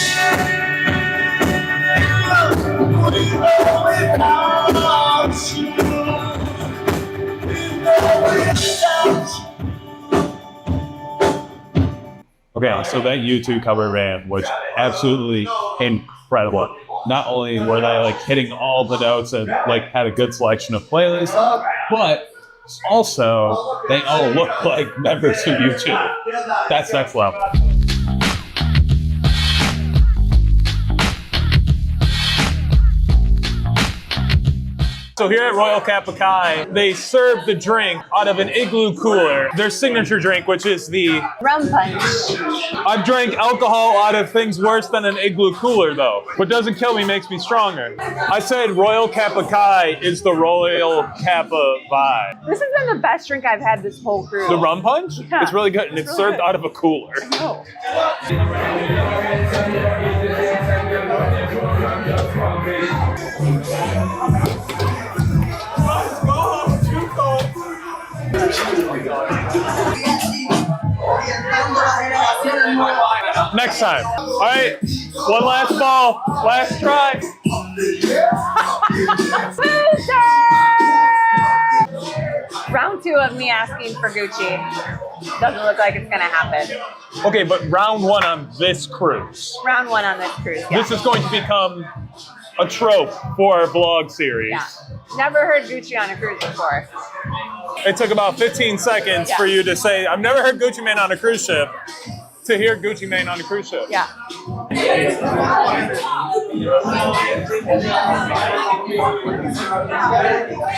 without you. Okay, so that YouTube cover ran was absolutely incredible. Not only were they like hitting all the notes and like had a good selection of playlists, but also they all look like members of YouTube. That's next level. So here at Royal CocoCay, they serve the drink out of an igloo cooler. Their signature drink, which is the Rum punch. I've drank alcohol out of things worse than an igloo cooler, though. What doesn't kill me makes me stronger. I said Royal CocoCay is the Royal Kappa vibe. This has been the best drink I've had this whole cruise. The rum punch? Yeah. It's really good, and it's served out of a cooler. Oh. Next time. All right, one last ball, last try. Round round 2 of me asking for Gucci. Doesn't look like it's gonna happen. Okay, but round 1 on this cruise. Round 1 on this cruise, yeah. This is going to become a trope for our vlog series. Yeah. Never heard Gucci on a cruise before. It took about 15 seconds for you to say, I've never heard Gucci Mane on a cruise ship, to hear Gucci Mane on a cruise ship. Yeah.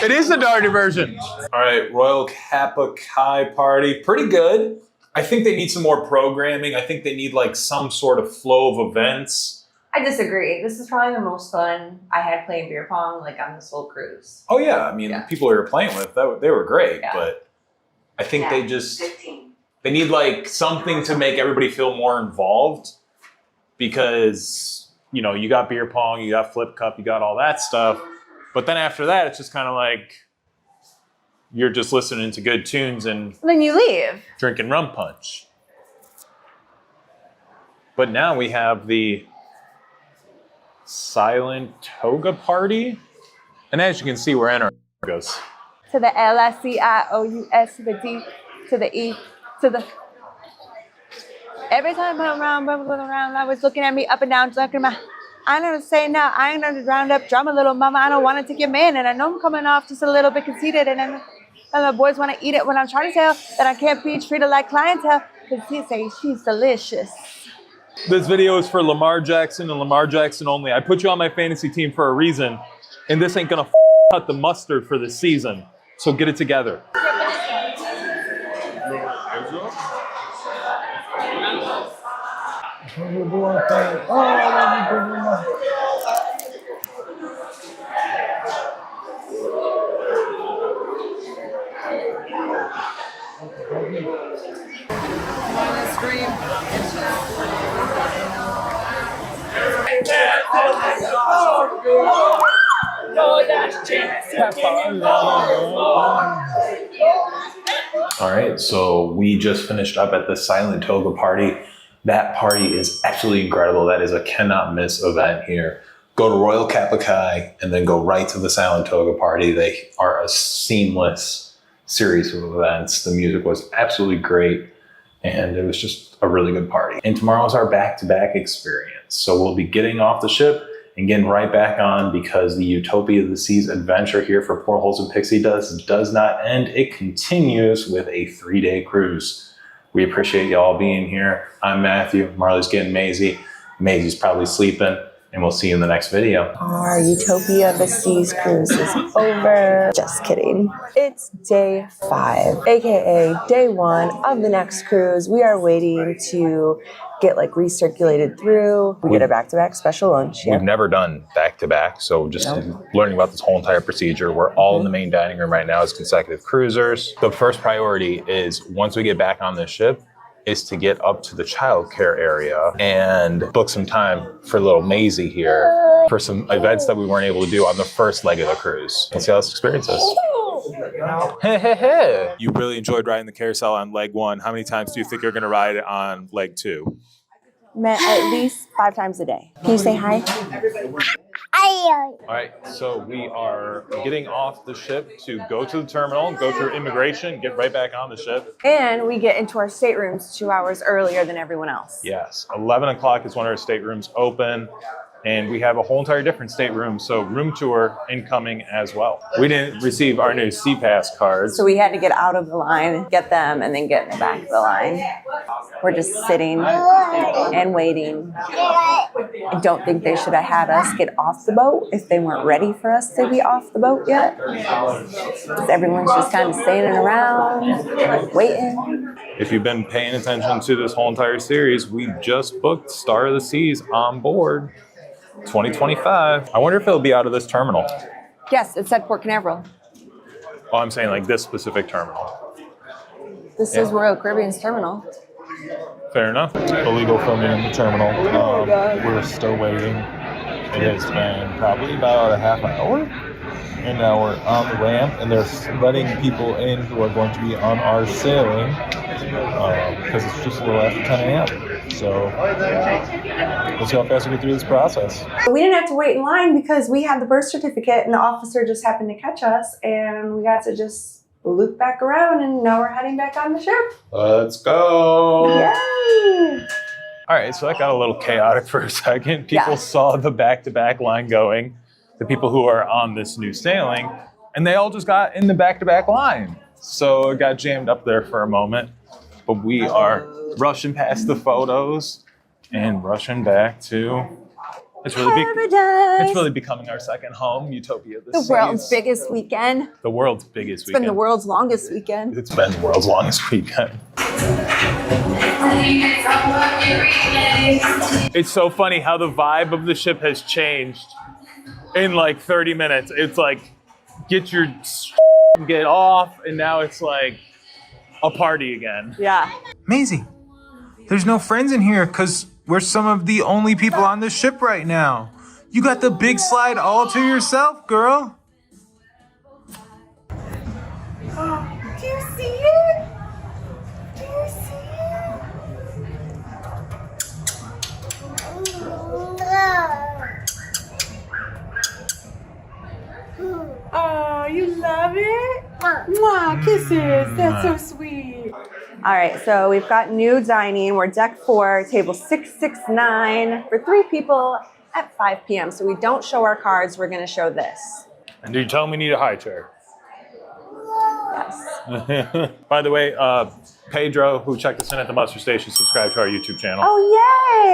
It is the darker version. All right, Royal CocoCay party, pretty good. I think they need some more programming. I think they need like some sort of flow of events. I disagree. This is probably the most fun I had playing beer pong like on this whole cruise. Oh yeah, I mean, people we were playing with, they were great, but I think they need like something to make everybody feel more involved, because, you know, you got beer pong, you got flip cup, you got all that stuff. But then after that, it's just kind of like you're just listening to good tunes and then you leave. Drinking rum punch. But now we have the silent toga party. And as you can see, we're in our togas. To the L-I-C-I-O-U-S, to the D, to the E, to the... Every time I'm around, I was looking at me up and down, talking about, I don't say now, I ain't gonna round up drama, little mama, I don't want to take your man, and I know I'm coming off just a little bit conceited, and the boys want to eat it when I'm trying to tell that I can't be treated like clientele, because he say she's delicious. This video is for Lamar Jackson and Lamar Jackson only. I put you on my fantasy team for a reason, and this ain't gonna cut the mustard for this season. So get it together. All right, so we just finished up at the silent toga party. That party is absolutely incredible. That is a cannot miss event here. Go to Royal CocoCay and then go right to the silent toga party. They are a seamless series of events. The music was absolutely great, and it was just a really good party. And tomorrow is our back-to-back experience. So we'll be getting off the ship and getting right back on, because the Utopia of the Seas adventure here for Portholes and Pixie Dust does not end. It continues with a 3-day cruise. We appreciate y'all being here. I'm Matthew. Marley's getting Maisie. Maisie's probably sleeping, and we'll see you in the next video. Our Utopia of the Seas cruise is over. Just kidding. It's day 5, aka day 1 of the next cruise. We are waiting to get like recirculated through. We get a back-to-back special lunch. We've never done back-to-back, so just learning about this whole entire procedure. We're all in the main dining room right now as consecutive cruisers. The first priority is, once we get back on this ship, is to get up to the childcare area and book some time for little Maisie here for some events that we weren't able to do on the first leg of the cruise. Let's see how this experience is. You really enjoyed riding the carousel on leg 1. How many times do you think you're gonna ride it on leg 2? At least 5 times a day. Can you say hi? All right, so we are getting off the ship to go to the terminal, go through immigration, get right back on the ship. And we get into our staterooms 2 hours earlier than everyone else. Yes, 11 o'clock is when our staterooms open. And we have a whole entire different stateroom, so room tour incoming as well. We didn't receive our new C-Pass cards. So we had to get out of the line, get them, and then get in the back of the line. We're just sitting and waiting. I don't think they should have had us get off the boat if they weren't ready for us to be off the boat yet. Everyone's just kind of standing around, waiting. If you've been paying attention to this whole entire series, we just booked Star of the Seas on board 2025. I wonder if it'll be out of this terminal. Yes, it said Port Canaveral. Oh, I'm saying like this specific terminal. This is Royal Caribbean's terminal. Fair enough. Illegal filming in the terminal. We're still waiting. It has been probably about a half an hour. And now we're on the ramp, and they're letting people in who are going to be on our sailing because it's just a little after 10 a.m. So we'll see how fast we get through this process. We didn't have to wait in line because we had the birth certificate, and the officer just happened to catch us, and we got to just we'll loop back around and now we're heading back on the ship. Let's go. Yay! All right, so that got a little chaotic for a second. People saw the back-to-back line going, the people who are on this new sailing, and they all just got in the back-to-back line. So it got jammed up there for a moment, but we are rushing past the photos and rushing back to it's really becoming our second home, Utopia of the Seas. The world's biggest weekend. The world's biggest It's weekend. been the world's longest weekend. It's been the world's longest weekend. It's so funny how the vibe of the ship has changed in like 30 minutes. It's like, get your get off, and now it's like a party again. Yeah. Maisie, there's no friends in here because we're some of the only people on this ship right now. You got the big slide all to yourself, girl. Do you see it? Do you see it? Oh, you love it? Mwah, kisses. That's so sweet. All right, so we've got new dining. We're deck 4, table 669 for 3 people at 5 p.m. So we don't show our cards. We're going to show this. And do you tell me we need a high chair? Yes. By the way, Pedro, who checked us in at the muster station, subscribed to our YouTube channel. Oh,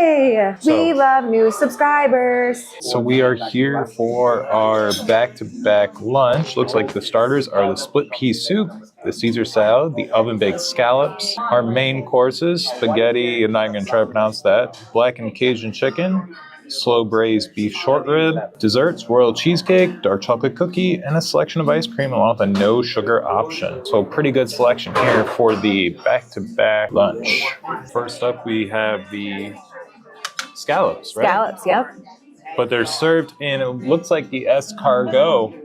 yay! We love new subscribers. So we are here for our back-to-back lunch. Looks like the starters are the split pea soup, the Caesar salad, the oven-baked scallops. Our main courses, spaghetti, I'm not even going to try to pronounce that, blackened Cajun chicken, slow braised beef short rib, desserts, royal cheesecake, dark chocolate cookie, and a selection of ice cream along with a no sugar option. So pretty good selection here for the back-to-back lunch. First up, we have the scallops, right? Scallops, yep. But they're served in, it looks like the escargot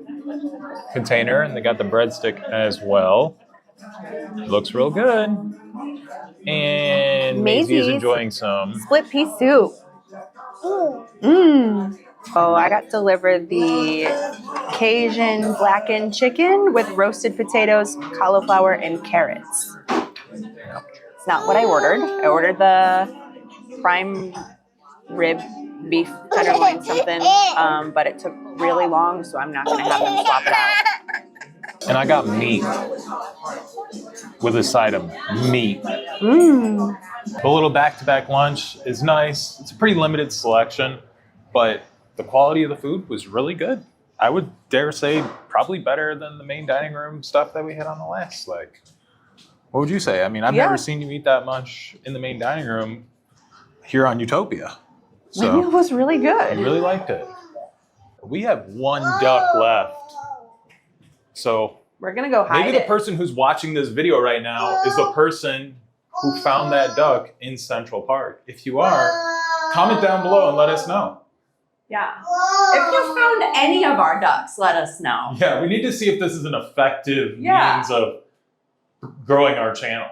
container, and they got the breadstick as well. Looks real good. And Maisie is enjoying some split pea soup. Mmm. Oh, I got delivered the Cajun blackened chicken with roasted potatoes, cauliflower, and carrots. It's not what I ordered. I ordered the prime rib beef tenderloin something, but it took really long, so I'm not going to have them swap it out. And I got meat with a side of meat. Mmm. The little back-to-back lunch is nice. It's a pretty limited selection, but the quality of the food was really good. I would dare say probably better than the main dining room stuff that we had on the last leg. What would you say? I mean, I've never seen you eat that much in the main dining room here on Utopia. So My meal was really good. I really liked it. We have one duck left. So we're going to go hide maybe the person who's watching this video right now is the person who found that duck in Central Park. If you are, comment down below and let us know. Yeah. If you found any of our ducks, let us know. Yeah, we need to see if this is an effective means of growing our channel.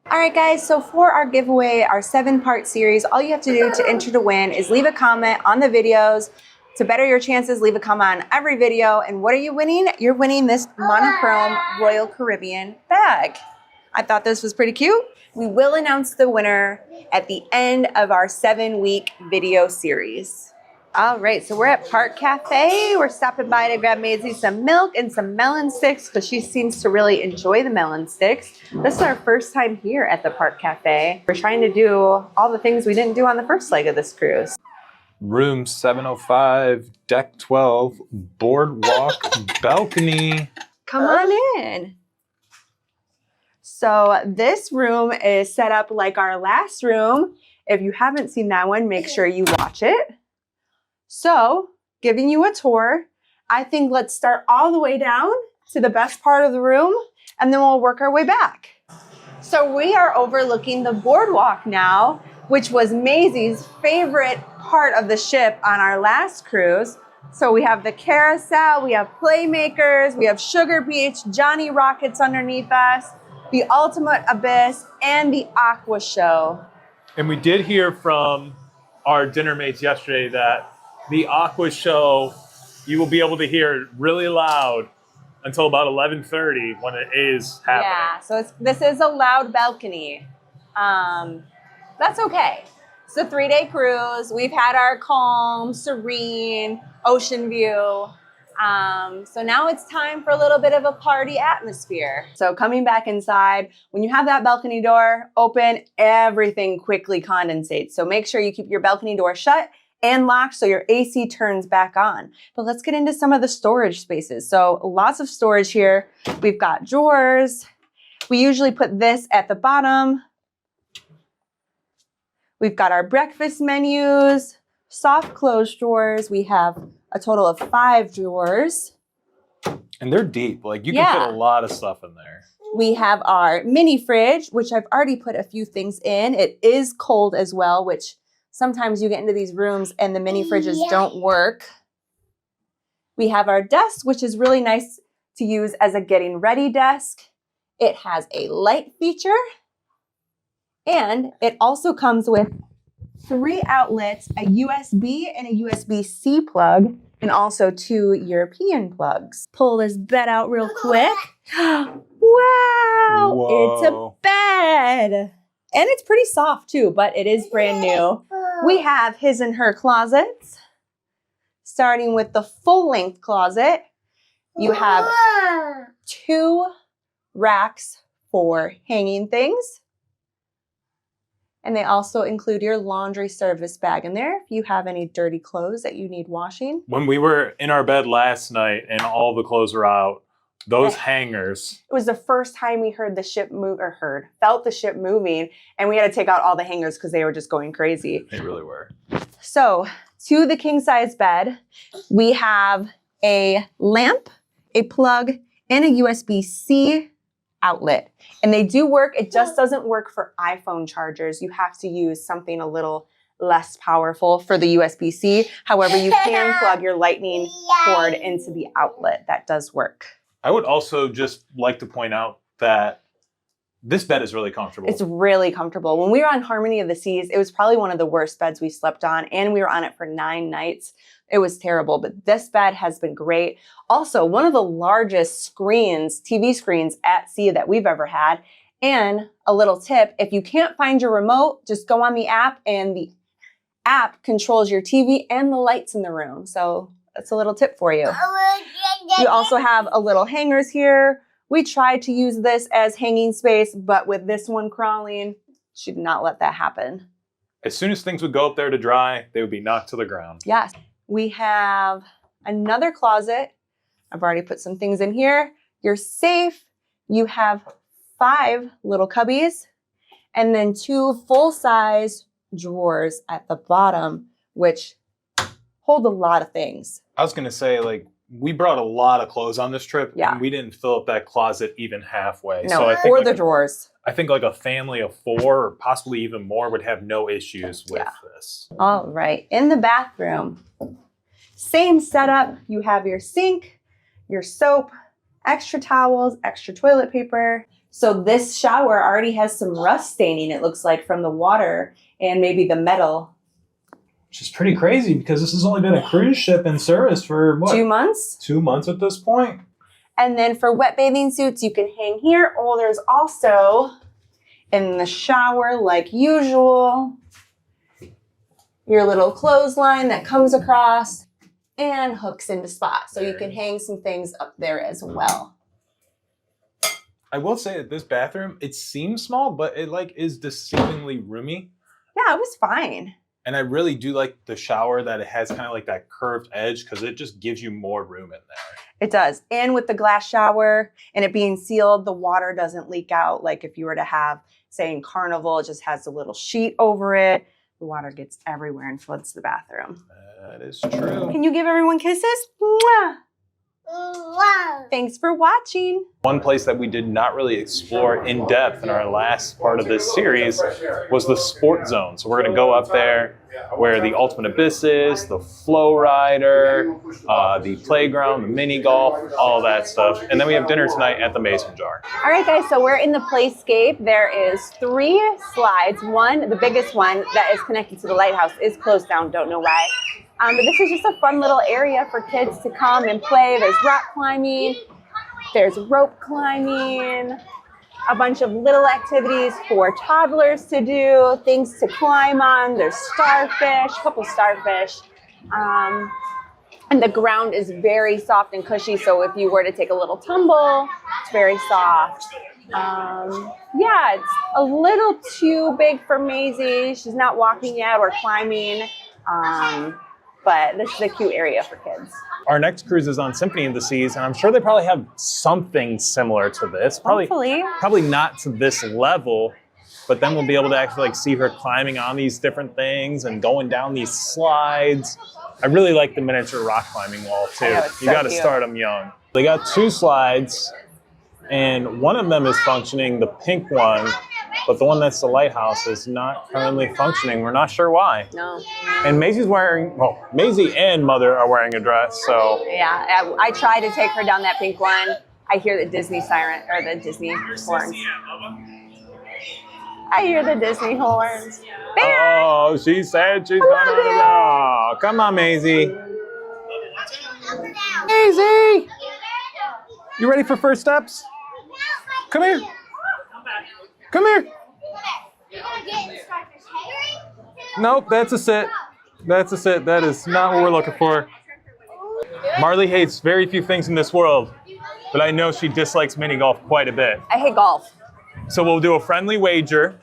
All right, guys, so for our giveaway, our 7-part series, all you have to do to enter to win is leave a comment on the videos. To better your chances, leave a comment on every video. And what are you winning? You're winning this monochrome Royal Caribbean bag. I thought this was pretty cute. We will announce the winner at the end of our 7-week video series. All right, so we're at Park Cafe. We're stopping by to grab Maisie some milk and some melon sticks because she seems to really enjoy the melon sticks. This is our first time here at the Park Cafe. We're trying to do all the things we didn't do on the first leg of this cruise. Room 705, deck 12, boardwalk, balcony. Come on in. So this room is set up like our last room. If you haven't seen that one, make sure you watch it. So, giving you a tour, I think let's start all the way down to the best part of the room, and then we'll work our way back. So we are overlooking the boardwalk now, which was Maisie's favorite part of the ship on our last cruise. So we have the carousel, we have Playmakers, we have Sugar Beach, Johnny Rockets underneath us, the Ultimate Abyss, and the Aqua Show. And we did hear from our dinner mates yesterday that the Aqua Show, you will be able to hear it really loud until about 11:30 when it is happening. Yeah, so this is a loud balcony. That's okay. It's a 3-day cruise. We've had our calm, serene ocean view. So now it's time for a little bit of a party atmosphere. So coming back inside, when you have that balcony door open, everything quickly condensates. So make sure you keep your balcony door shut and locked so your AC turns back on. But let's get into some of the storage spaces. So lots of storage here. We've got drawers. We usually put this at the bottom. We've got our breakfast menus, soft close drawers. We have a total of 5 drawers. And they're deep. Like you can fit a lot of stuff in there. We have our mini fridge, which I've already put a few things in. It is cold as well, which sometimes you get into these rooms and the mini fridges don't work. We have our desk, which is really nice to use as a getting ready desk. It has a light feature. And it also comes with 3 outlets, a USB and a USB-C plug, and also 2 European plugs. Pull this bed out real quick. Wow, Whoa. It's a bed. And it's pretty soft too, but it is brand new. We have his and her closets. Starting with the full-length closet, you have 2 racks for hanging things. And they also include your laundry service bag in there if you have any dirty clothes that you need washing. When we were in our bed last night and all the clothes were out, those hangers. It was the first time we heard the ship move, or felt the ship moving, and we had to take out all the hangers because they were just going crazy. They really were. So, to the king size bed, we have a lamp, a plug, and a USB-C outlet. And they do work. It just doesn't work for iPhone chargers. You have to use something a little less powerful for the USB-C. However, you can plug your lightning cord into the outlet. That does work. I would also just like to point out that this bed is really comfortable. It's really comfortable. When we were on Harmony of the Seas, it was probably one of the worst beds we slept on, and we were on it for 9 nights. It was terrible, but this bed has been great. Also, one of the largest screens, TV screens at sea that we've ever had. And a little tip, if you can't find your remote, just go on the app, and the app controls your TV and the lights in the room. So that's a little tip for you. You also have a little hangers here. We tried to use this as hanging space, but with this one crawling, she did not let that happen. As soon as things would go up there to dry, they would be knocked to the ground. Yes. We have another closet. I've already put some things in here. Your safe. You have 5 little cubbies and then 2 full-size drawers at the bottom, which hold a lot of things. I was going to say, like, we brought a lot of clothes on this trip, Yeah. and we didn't fill up that closet even halfway. No, so I think or like the drawers. I think like a family of 4 or possibly even more would have no issues with this. All right, in the bathroom, same setup. You have your sink, your soap, extra towels, extra toilet paper. So this shower already has some rust staining, it looks like, from the water and maybe the metal. Which is pretty crazy because this has only been a cruise ship in service for what? 2 months. 2 months at this point. And then for wet bathing suits, you can hang here. Oh, there's also in the shower, like usual, your little clothesline that comes across and hooks into spots. So you can hang some things up there as well. I will say that this bathroom, it seems small, but it like is deceivingly roomy. Yeah, it was fine. And I really do like the shower that it has kind of like that curved edge because it just gives you more room in there. It does. And with the glass shower and it being sealed, the water doesn't leak out. Like if you were to have, say in Carnival, it just has a little sheet over it. The water gets everywhere and floods the bathroom. That is true. Can you give everyone kisses? Mwah! Thanks for watching. One place that we did not really explore in depth in our last part of this series was the sport zone. So we're going to go up there where the Ultimate Abyss is, the flow rider, the playground, the mini golf, all that stuff. And then we have dinner tonight at the Mason Jar. All right, guys, so we're in the playscape. There is 3 slides. One, the biggest one that is connected to the lighthouse, is closed down. Don't know why. But this is just a fun little area for kids to come and play. There's rock climbing. There's rope climbing, a bunch of little activities for toddlers to do, things to climb on. There's starfish, a couple starfish. And the ground is very soft and cushy, so if you were to take a little tumble, it's very soft. Yeah, it's a little too big for Maisie. She's not walking yet or climbing, but this is a cute area for kids. Our next cruise is on Symphony of the Seas, and I'm sure they probably have something similar to this. Probably not to this level, but then we'll be able to actually like see her climbing on these different things and going down these slides. I really like the miniature rock climbing wall too. You got to start them young. They got 2 slides, and one of them is functioning, the pink one, but the one that's the lighthouse is not currently functioning. We're not sure why. No. And Maisie's wearing, well, Maisie and Mother are wearing a dress, so. Yeah, I tried to take her down that pink one. I hear the Disney siren, or the Disney horns. I hear the Disney horns. Oh, she said she's gonna go. Come on, Maisie. Maisie! You ready for first steps? Come here. Come here. Nope, that's a sit. That's a sit. That is not what we're looking for. Marley hates very few things in this world, but I know she dislikes mini golf quite a bit. I hate golf. So we'll do a friendly wager.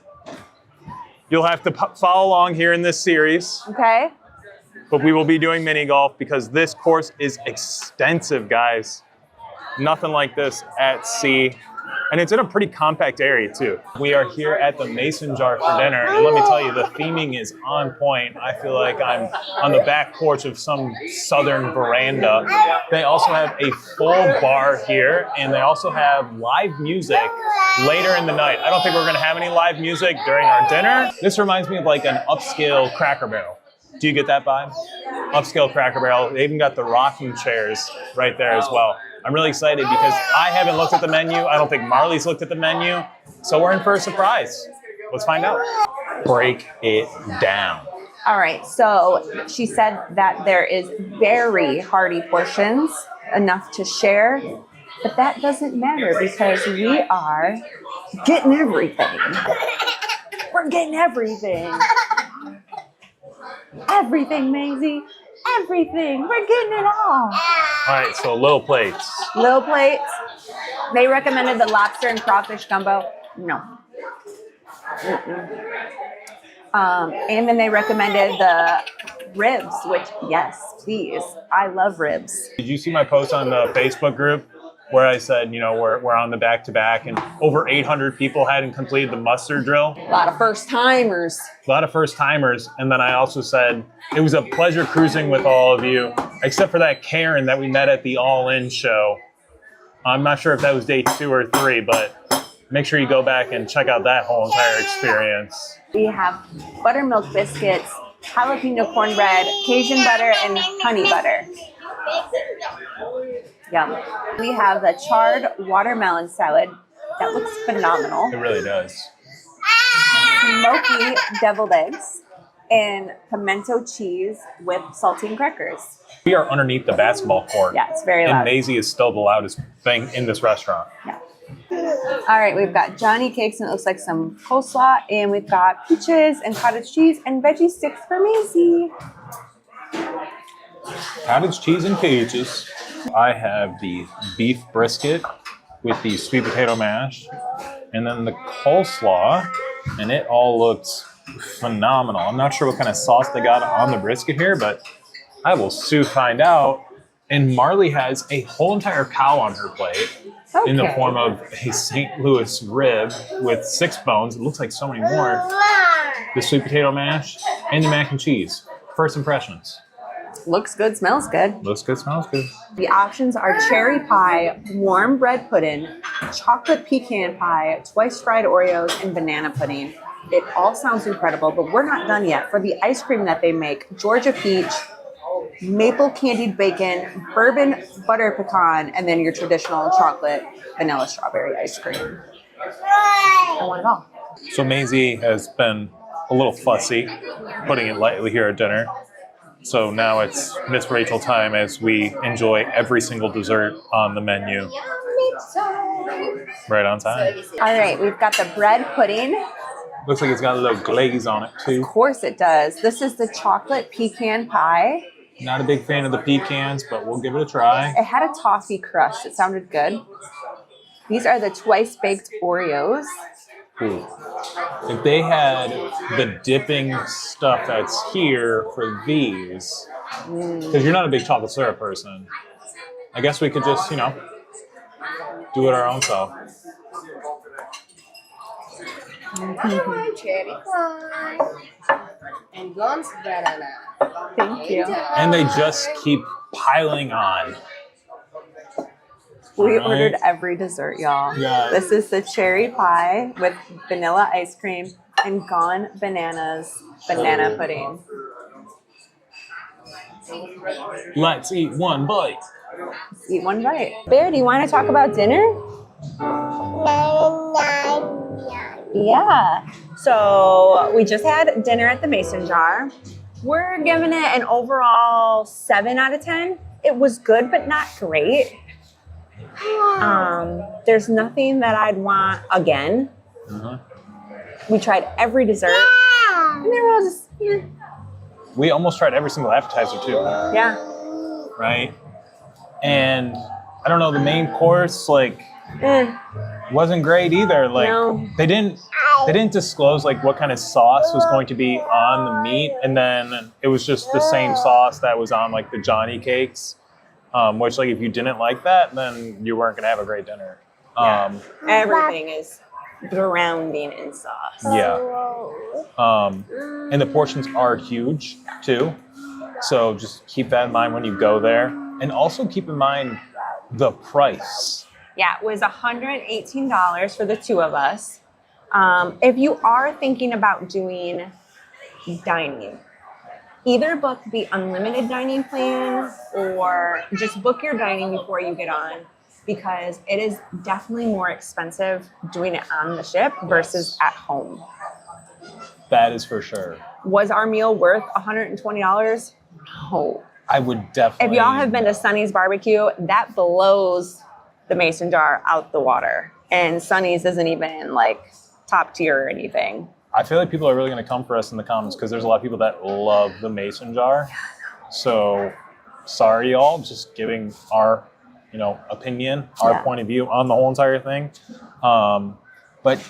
You'll have to follow along here in this series. Okay. But we will be doing mini golf because this course is extensive, guys. Nothing like this at sea. And it's in a pretty compact area too. We are here at the Mason Jar for dinner. And let me tell you, the theming is on point. I feel like I'm on the back porch of some southern veranda. They also have a full bar here, and they also have live music later in the night. I don't think we're gonna have any live music during our dinner. This reminds me of like an upscale Cracker Barrel. Do you get that vibe? Upscale Cracker Barrel. They even got the rocking chairs right there as well. I'm really excited because I haven't looked at the menu. I don't think Marley's looked at the menu. So we're in for a surprise. Let's find out. Break it down. All right, so she said that there is very hearty portions, enough to share, but that doesn't matter because we are getting everything. We're getting everything. Everything, Maisie. Everything. We're getting it all. All right, so little plates. Little plates. They recommended the lobster and crawfish gumbo. No. And then they recommended the ribs, which, yes, please. I love ribs. Did you see my post on the Facebook group where I said, you know, we're on the back-to-back and over 800 people hadn't completed the muster drill? A lot of first-timers. A lot of first-timers. And then I also said, it was a pleasure cruising with all of you, except for that Karen that we met at the All In show. I'm not sure if that was day 2 or 3, but make sure you go back and check out that whole entire experience. We have buttermilk biscuits, jalapeno cornbread, Cajun butter, and honey butter. Yum. We have the charred watermelon salad. That looks phenomenal. It really does. Smoky deviled eggs and pimento cheese with saltine crackers. We are underneath the basketball court. Yeah, it's very loud. And Maisie is still the loudest thing in this restaurant. Yeah. All right, we've got Johnny cakes and it looks like some coleslaw, and we've got peaches and cottage cheese and veggie sticks for Maisie. Cottage cheese and peaches. I have the beef brisket with the sweet potato mash, and then the coleslaw, and it all looks phenomenal. I'm not sure what kind of sauce they got on the brisket here, but I will soon find out. And Marley has a whole entire cow on her plate in the form of a St. Louis rib with 6 bones. It looks like so many more. The sweet potato mash and the mac and cheese. First impressions. Looks good, smells good. Looks good, smells good. The options are cherry pie, warm bread pudding, chocolate pecan pie, twice fried Oreos, and banana pudding. It all sounds incredible, but we're not done yet. For the ice cream that they make, Georgia peach, maple candied bacon, bourbon butter pecan, and then your traditional chocolate vanilla strawberry ice cream. I want it all. So Maisie has been a little fussy, putting it lightly here at dinner. So now it's Miss Rachel time as we enjoy every single dessert on the menu. Right on time. All right, we've got the bread pudding. Looks like it's got a little glaze on it too. Of course it does. This is the chocolate pecan pie. Not a big fan of the pecans, but we'll give it a try. It had a toffee crust. It sounded good. These are the twice baked Oreos. Ooh. If they had the dipping stuff that's here for these, because you're not a big chocolate syrup person, I guess we could just, you know, do it our own self. Cherry pie and Gon's banana. Thank you. And they just keep piling on. We All right. ordered every dessert, y'all. Yeah. This is the cherry pie with vanilla ice cream and Gone Bananas banana pudding. Let's eat one bite. Let's eat one bite. Bear, do you want to talk about dinner? Yeah. So we just had dinner at the Mason Jar. We're giving it an overall 7 out of 10. It was good, but not great. There's nothing that I'd want again. We tried every dessert. And they were all just, We almost tried every single appetizer too. yeah. Right? And I don't know, the main course, like, wasn't great either. Like, No. they didn't disclose like what kind of sauce was going to be on the meat, and then it was just the same sauce that was on like the Johnny cakes. Which, like, if you didn't like that, then you weren't gonna have a great dinner. Everything is drowning in sauce. Yeah. And the portions are huge too. So just keep that in mind when you go there. And also keep in mind the price. Yeah, it was $118 for the two of us. If you are thinking about doing dining, either book the unlimited dining plan or just book your dining before you get on, because it is definitely more expensive doing it on the ship versus at home. That is for sure. Was our meal worth $120? No. I would definitely. If y'all have been to Sonny's Barbecue, that blows the Mason Jar out the water. And Sonny's isn't even like top tier or anything. I feel like people are really going to come for us in the comments because there's a lot of people that love the Mason Jar. So sorry, y'all, just giving our, opinion, our point of view on the whole entire thing. But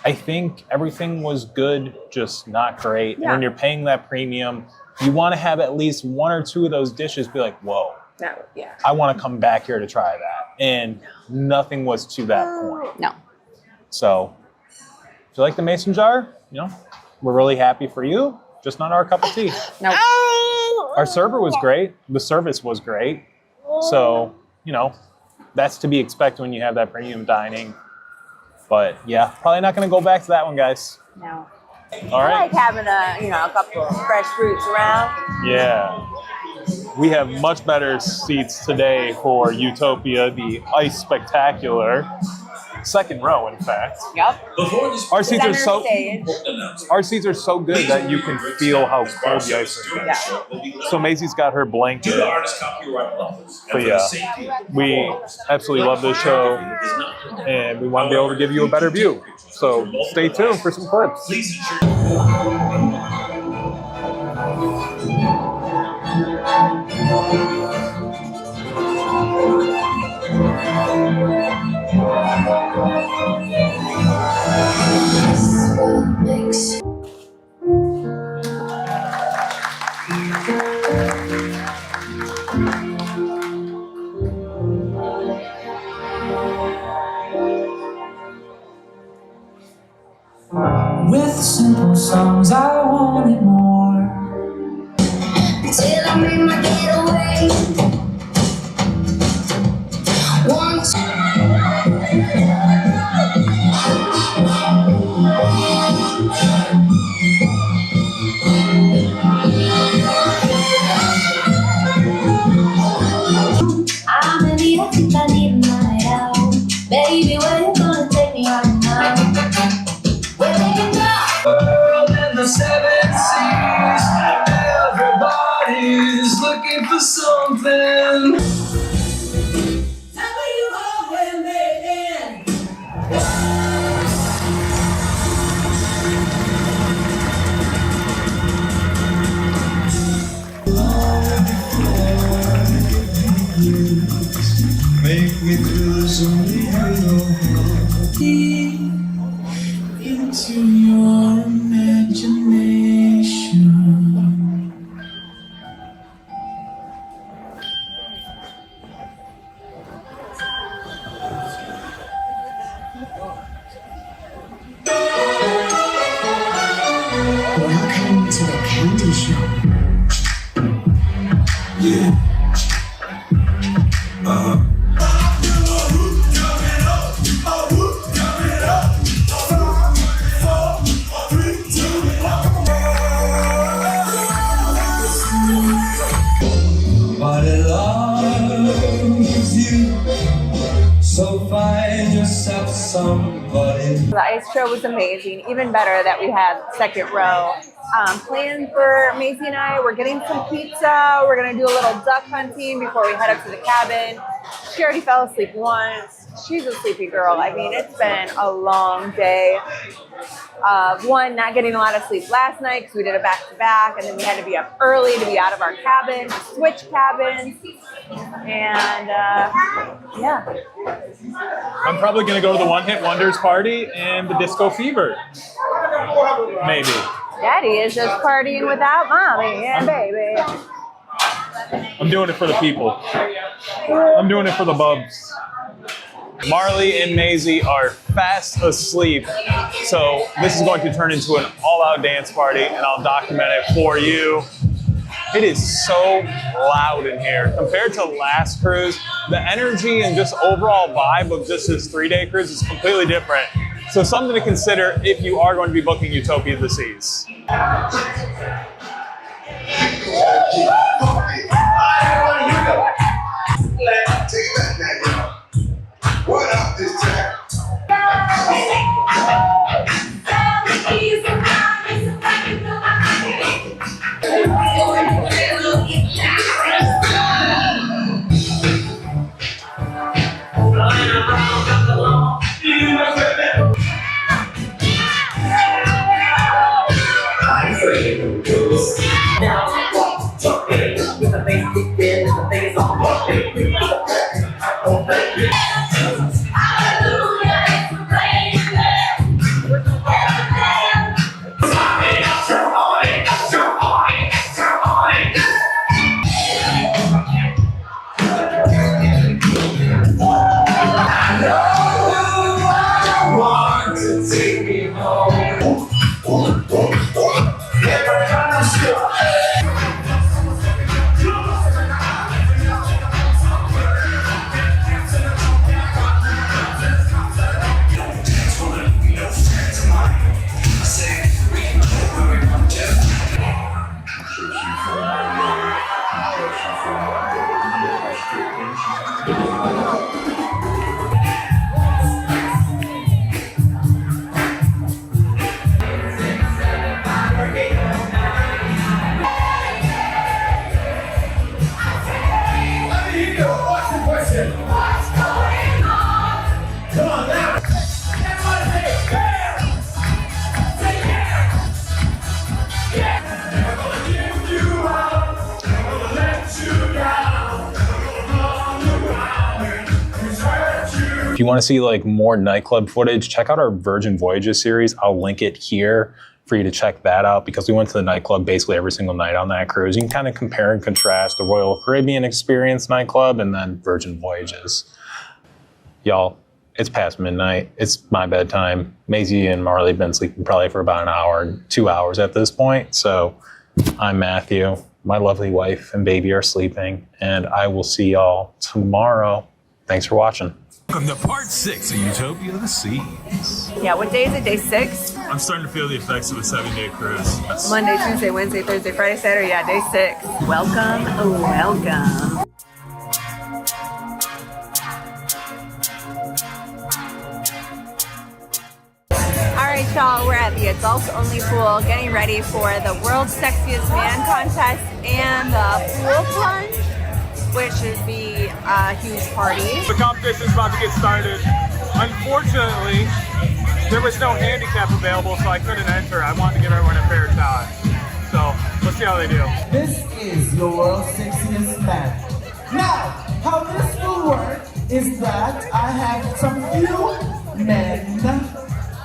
I think everything was good, just not great. And when you're paying that premium, you want to have at least one or two of those dishes be like, whoa, I want to come back here to try that. And nothing was to that point. No. So if you like the Mason Jar, we're really happy for you. Just not our cup of tea. No. Our server was great. The service was great. So, that's to be expected when you have that premium dining. But yeah, probably not going to go back to that one, guys. No. All right. I like having a couple of fresh fruits around. Yeah. We have much better seats today for Utopia, the Ice Spectacular. Second row, in fact. Yep. Our seats are so good that you can feel how cold the ice is. Yeah. So Maisie's got her blanket. But yeah, we absolutely love this show, and we want to be able to give you a better view. So stay tuned for some clips. With simple songs I Into your imagination. Welcome to the candy shop. Yeah. So find yourself somebody. The ice show was amazing. Even better that we had second row. Plans for Maisie and I, we're getting some pizza. We're gonna do a little duck hunting before we head up to the cabin. She already fell asleep once. She's a sleepy girl. I mean, it's been a long day. One, not getting a lot of sleep last night because we did a back-to-back, and then we had to be up early to be out of our cabin, switch cabins, and yeah. I'm probably gonna go to the One Hit Wonders party and the Disco Fever. Maybe. Daddy is just partying without mommy and baby. I'm doing it for the people. I'm doing it for the bubs. Marley and Maisie are fast asleep, so this is going to turn into an all-out dance party, and I'll document it for you. It is so loud in here. Compared to last cruise, the energy and just overall vibe of just this 3-day cruise is completely different. So something to consider if you are going to be booking Utopia of the Seas. What up this time? If you want to see like more nightclub footage, check out our Virgin Voyages series. I'll link it here for you to check that out because we went to the nightclub basically every single night on that cruise. You can kind of compare and contrast the Royal Caribbean experience nightclub and then Virgin Voyages. Y'all, it's past midnight. It's my bedtime. Maisie and Marley have been sleeping probably for about an hour, 2 hours at this point. So I'm Matthew. My lovely wife and baby are sleeping, and I will see y'all tomorrow. Thanks for watching. Welcome to part 6 of Utopia of the Seas. Yeah, what day is it? Day 6? I'm starting to feel the effects of a 7-day cruise. Monday, Tuesday, Wednesday, Thursday, Friday, Saturday. Yeah, day 6. Welcome, welcome. All right, y'all, we're at the adults only pool getting ready for the World's Sexiest Man contest and the pool plunge, which should be a huge party. The competition's about to get started. Unfortunately, there was no handicap available, so I couldn't enter. I wanted to give everyone a fair shot. So let's see how they do. This is your World's Sexiest Man. Now, how this will work is that I have some few men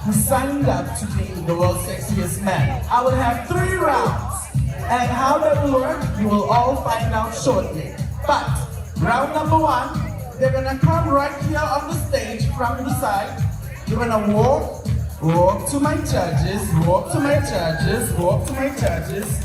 who signed up to be the world's sexiest man. I will have 3 rounds, and how that will work, you will all find out shortly. But round number 1, they're gonna come right here on the stage from the side. You're gonna walk to my judges, walk to my judges, walk to my judges.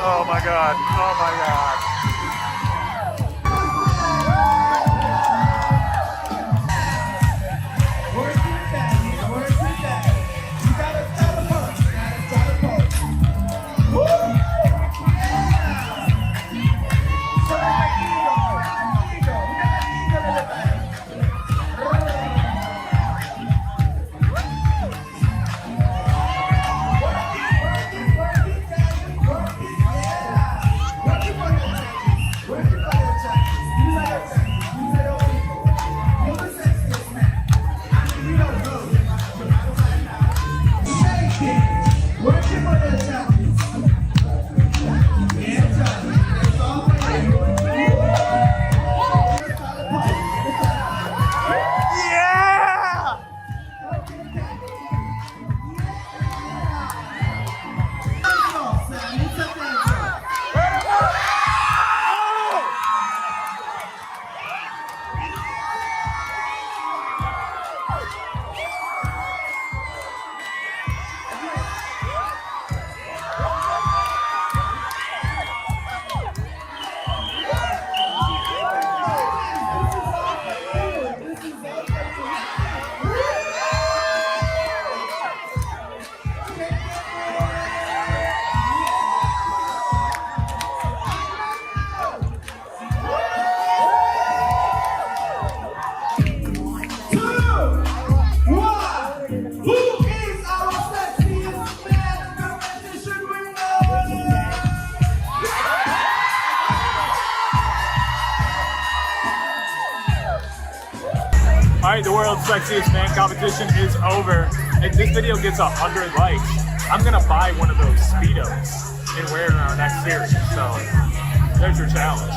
Oh my God, oh my God. All right, the world's sexiest man competition is over. If this video gets 100 likes, I'm gonna buy one of those Speedos and wear it in our next series. So there's your challenge.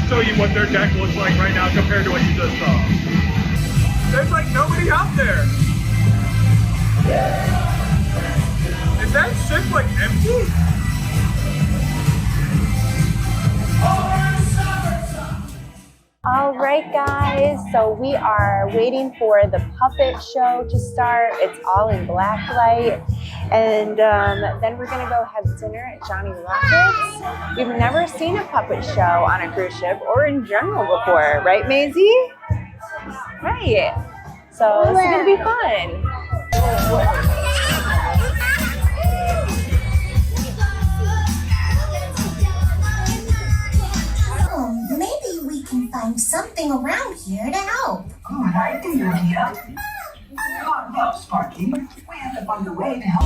show you what their deck looks like right now compared to what you just saw. There's like nobody out there. Is that ship like empty? All right, guys, so we are waiting for the puppet show to start. It's all in black light. And then we're gonna go have dinner at Johnny Rockets. We've never seen a puppet show on a cruise ship or in general before, right, Maisie? Right. So this is gonna be fun. Maybe we can find something around here to help. Good idea, Mia. Come on, Sparky. We have to find a way to help.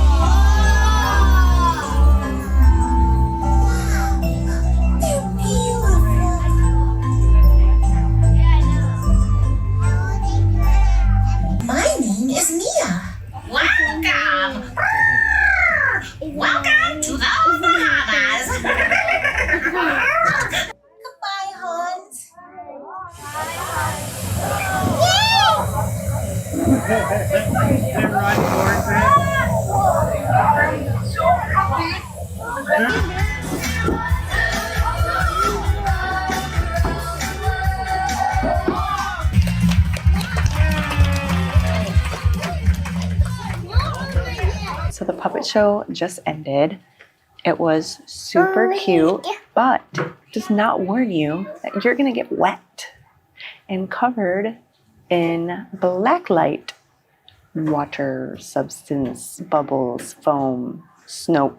They're beautiful. My name is Mia. Welcome! Welcome to the Bahamas! Goodbye, Hans. So the puppet show just ended. It was super cute, but does not warn you that you're gonna get wet and covered in black light, water, substance, bubbles, foam, snow.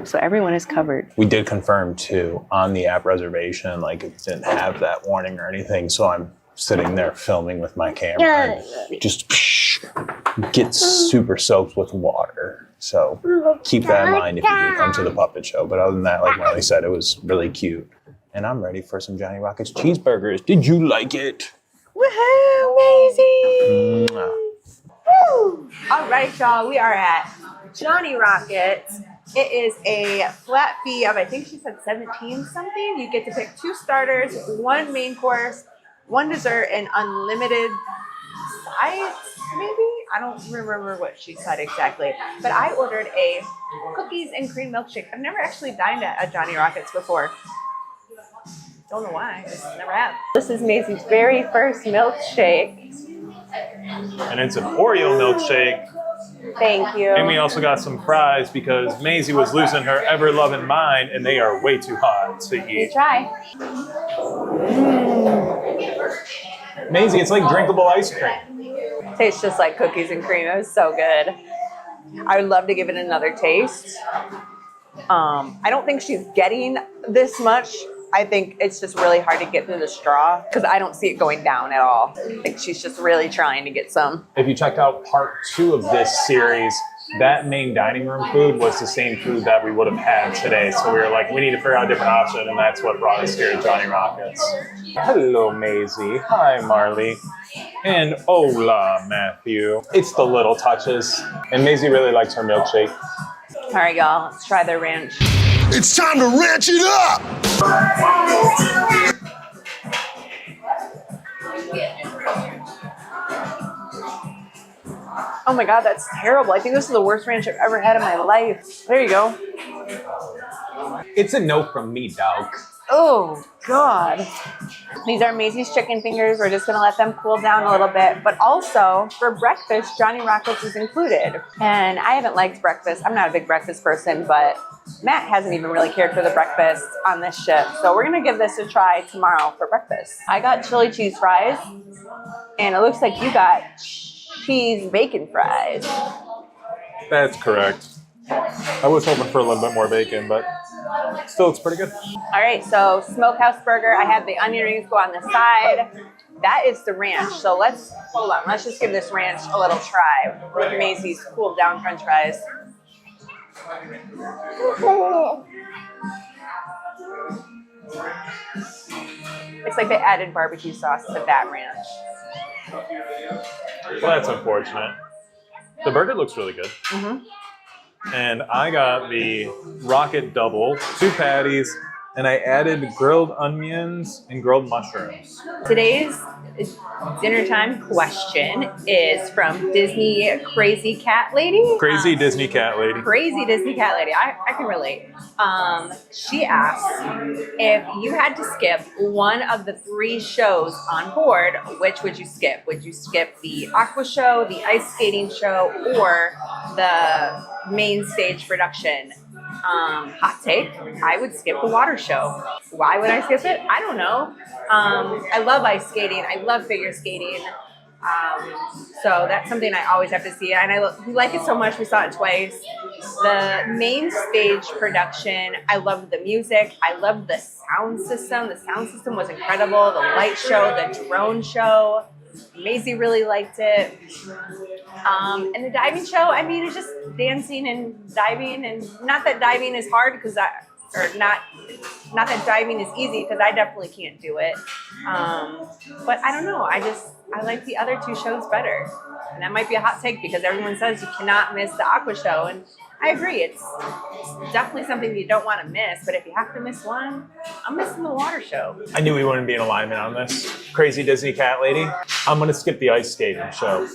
So everyone is covered. We did confirm too on the app reservation, like it didn't have that warning or anything. So I'm sitting there filming with my camera and just get super soaked with water. So keep that in mind if you do come to the puppet show. But other than that, like Marley said, it was really cute. And I'm ready for some Johnny Rockets cheeseburgers. Did you like it? Woohoo, Maisie! Mwah. All right, y'all, we are at Johnny Rockets. It is a flat fee of, I think she said 17 something. You get to pick 2 starters, 1 main course, 1 dessert, and unlimited sides, maybe? I don't remember what she said exactly. But I ordered a cookies and cream milkshake. I've never actually dined at a Johnny Rockets before. Don't know why, just never have. This is Maisie's very first milkshake. And it's an Oreo milkshake. Thank you. And we also got some fries because Maisie was losing her ever-loving mind and they are way too hot to eat. You try. Maisie, it's like drinkable ice cream. Tastes just like cookies and cream. It was so good. I would love to give it another taste. I don't think she's getting this much. I think it's just really hard to get through the straw because I don't see it going down at all. I think she's just really trying to get some. If you checked out part 2 of this series, that main dining room food was the same food that we would have had today. So we were like, we need to figure out a different option, and that's what brought us here to Johnny Rockets. Hello, Maisie. Hi, Marley. And hola, Matthew. It's the little touches. And Maisie really likes her milkshake. All right, y'all, let's try their ranch. It's time to ranch it up! Oh my God, that's terrible. I think this is the worst ranch I've ever had in my life. There you go. It's a no from me, dog. Oh, God. These are Maisie's chicken fingers. We're just going to let them cool down a little bit. But also, for breakfast, Johnny Rockets is included. And I haven't liked breakfast. I'm not a big breakfast person, but Matt hasn't even really cared for the breakfast on this ship. So we're going to give this a try tomorrow for breakfast. I got chili cheese fries. And it looks like you got cheese bacon fries. That's correct. I was hoping for a little bit more bacon, but still looks pretty good. All right, so smokehouse burger. I had the onion rings go on the side. That is the ranch. So hold on. Let's just give this ranch a little try with Maisie's cooled down French fries. It's like they added barbecue sauce to that ranch. Well, that's unfortunate. The burger looks really good. Mm-hmm. And I got the Rocket Double, 2 patties, and I added grilled onions and grilled mushrooms. Today's dinner time question is from Disney Crazy Cat Lady. Crazy Disney Cat Lady. Crazy Disney Cat Lady. I can relate. She asked, if you had to skip one of the 3 shows on board, which would you skip? Would you skip the Aqua show, the ice skating show, or the main stage production? Hot take, I would skip the water show. Why would I skip it? I don't know. I love ice skating. I love figure skating. So that's something I always have to see. And we like it so much, we saw it twice. The main stage production, I loved the music. I loved the sound system. The sound system was incredible. The light show, the drone show. Maisie really liked it. And the diving show, I mean, it's just dancing and diving, and not that diving is hard because not that diving is easy, because I definitely can't do it. But I don't know, I like the other 2 shows better. And that might be a hot take because everyone says you cannot miss the Aqua show, and I agree, it's definitely something you don't want to miss, but if you have to miss one, I'm missing the water show. I knew we wouldn't be in alignment on this. Crazy Disney Cat Lady. I'm gonna skip the ice skating show.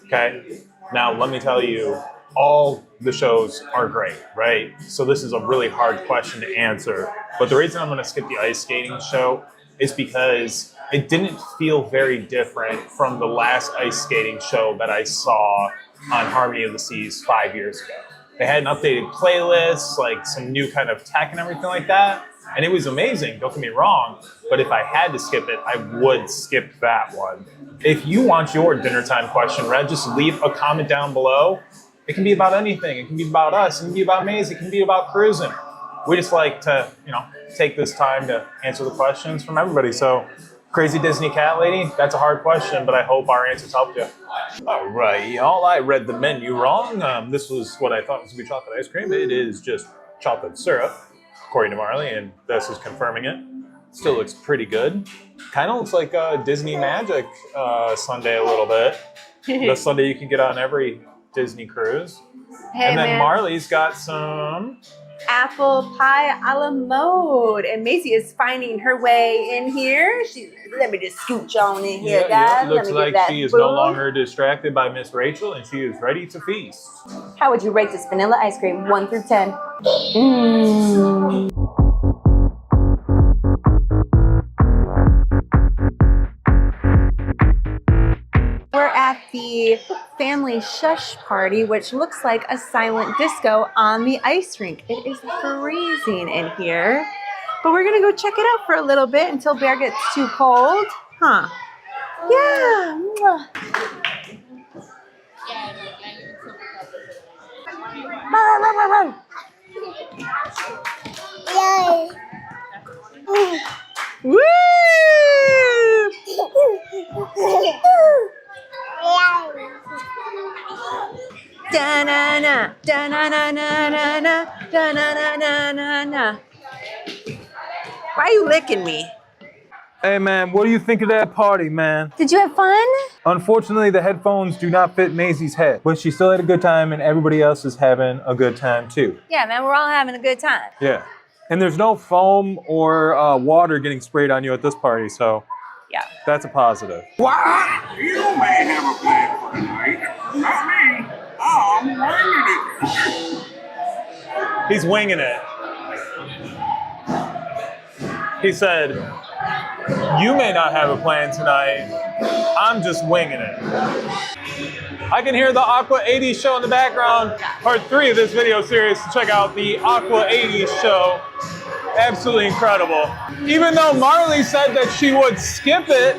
Okay? Now let me tell you, all the shows are great, right? So this is a really hard question to answer. But the reason I'm gonna skip the ice skating show is because it didn't feel very different from the last ice skating show that I saw on Harmony of the Seas 5 years ago. They had an updated playlist, like some new kind of tech and everything like that. And it was amazing, don't get me wrong. But if I had to skip it, I would skip that one. If you want your dinner time question read, just leave a comment down below. It can be about anything. It can be about us. It can be about Maisie. It can be about cruising. We just like to, take this time to answer the questions from everybody. So, Crazy Disney Cat Lady, that's a hard question, but I hope our answers helped you. All right, y'all, I read the menu wrong. This was what I thought was going to be chocolate ice cream. It is just chocolate syrup, according to Marley, and this is confirming it. Still looks pretty good. Kind of looks like a Disney Magic sundae a little bit. The sundae you can get on every Disney cruise. Hey, and then man. Marley's got some Apple pie a la mode, and Maisie is finding her way in here. Let me just scooch on in here, guys. Looks Let me like get that she is food. no longer distracted by Miss Rachel, and she is ready to feast. How would you rate this vanilla ice cream, 1 through 10? We're at the family shush party, which looks like a silent disco on the ice rink. It is freezing in here, but we're gonna go check it out for a little bit until Bear gets too cold. Huh? Yeah. Yay! Woo! Da-na-na, da-na-na-na-na-na, da-na-na-na-na-na. Why are you licking me? Hey man, what do you think of that party, man? Did you have fun? Unfortunately, the headphones do not fit Maisie's head, but she still had a good time and everybody else is having a good time too. Yeah, man, we're all having a good time. Yeah. And there's no foam or water getting sprayed on you at this party, so yeah, that's a positive. What? You may have a plan for tonight. Not me. I'm winging it. He's winging it. He said, you may not have a plan tonight. I'm just winging it. I can hear the Aqua 80s show in the background. Part 3 of this video series to check out the Aqua 80s show. Absolutely incredible. Even though Marley said that she would skip it,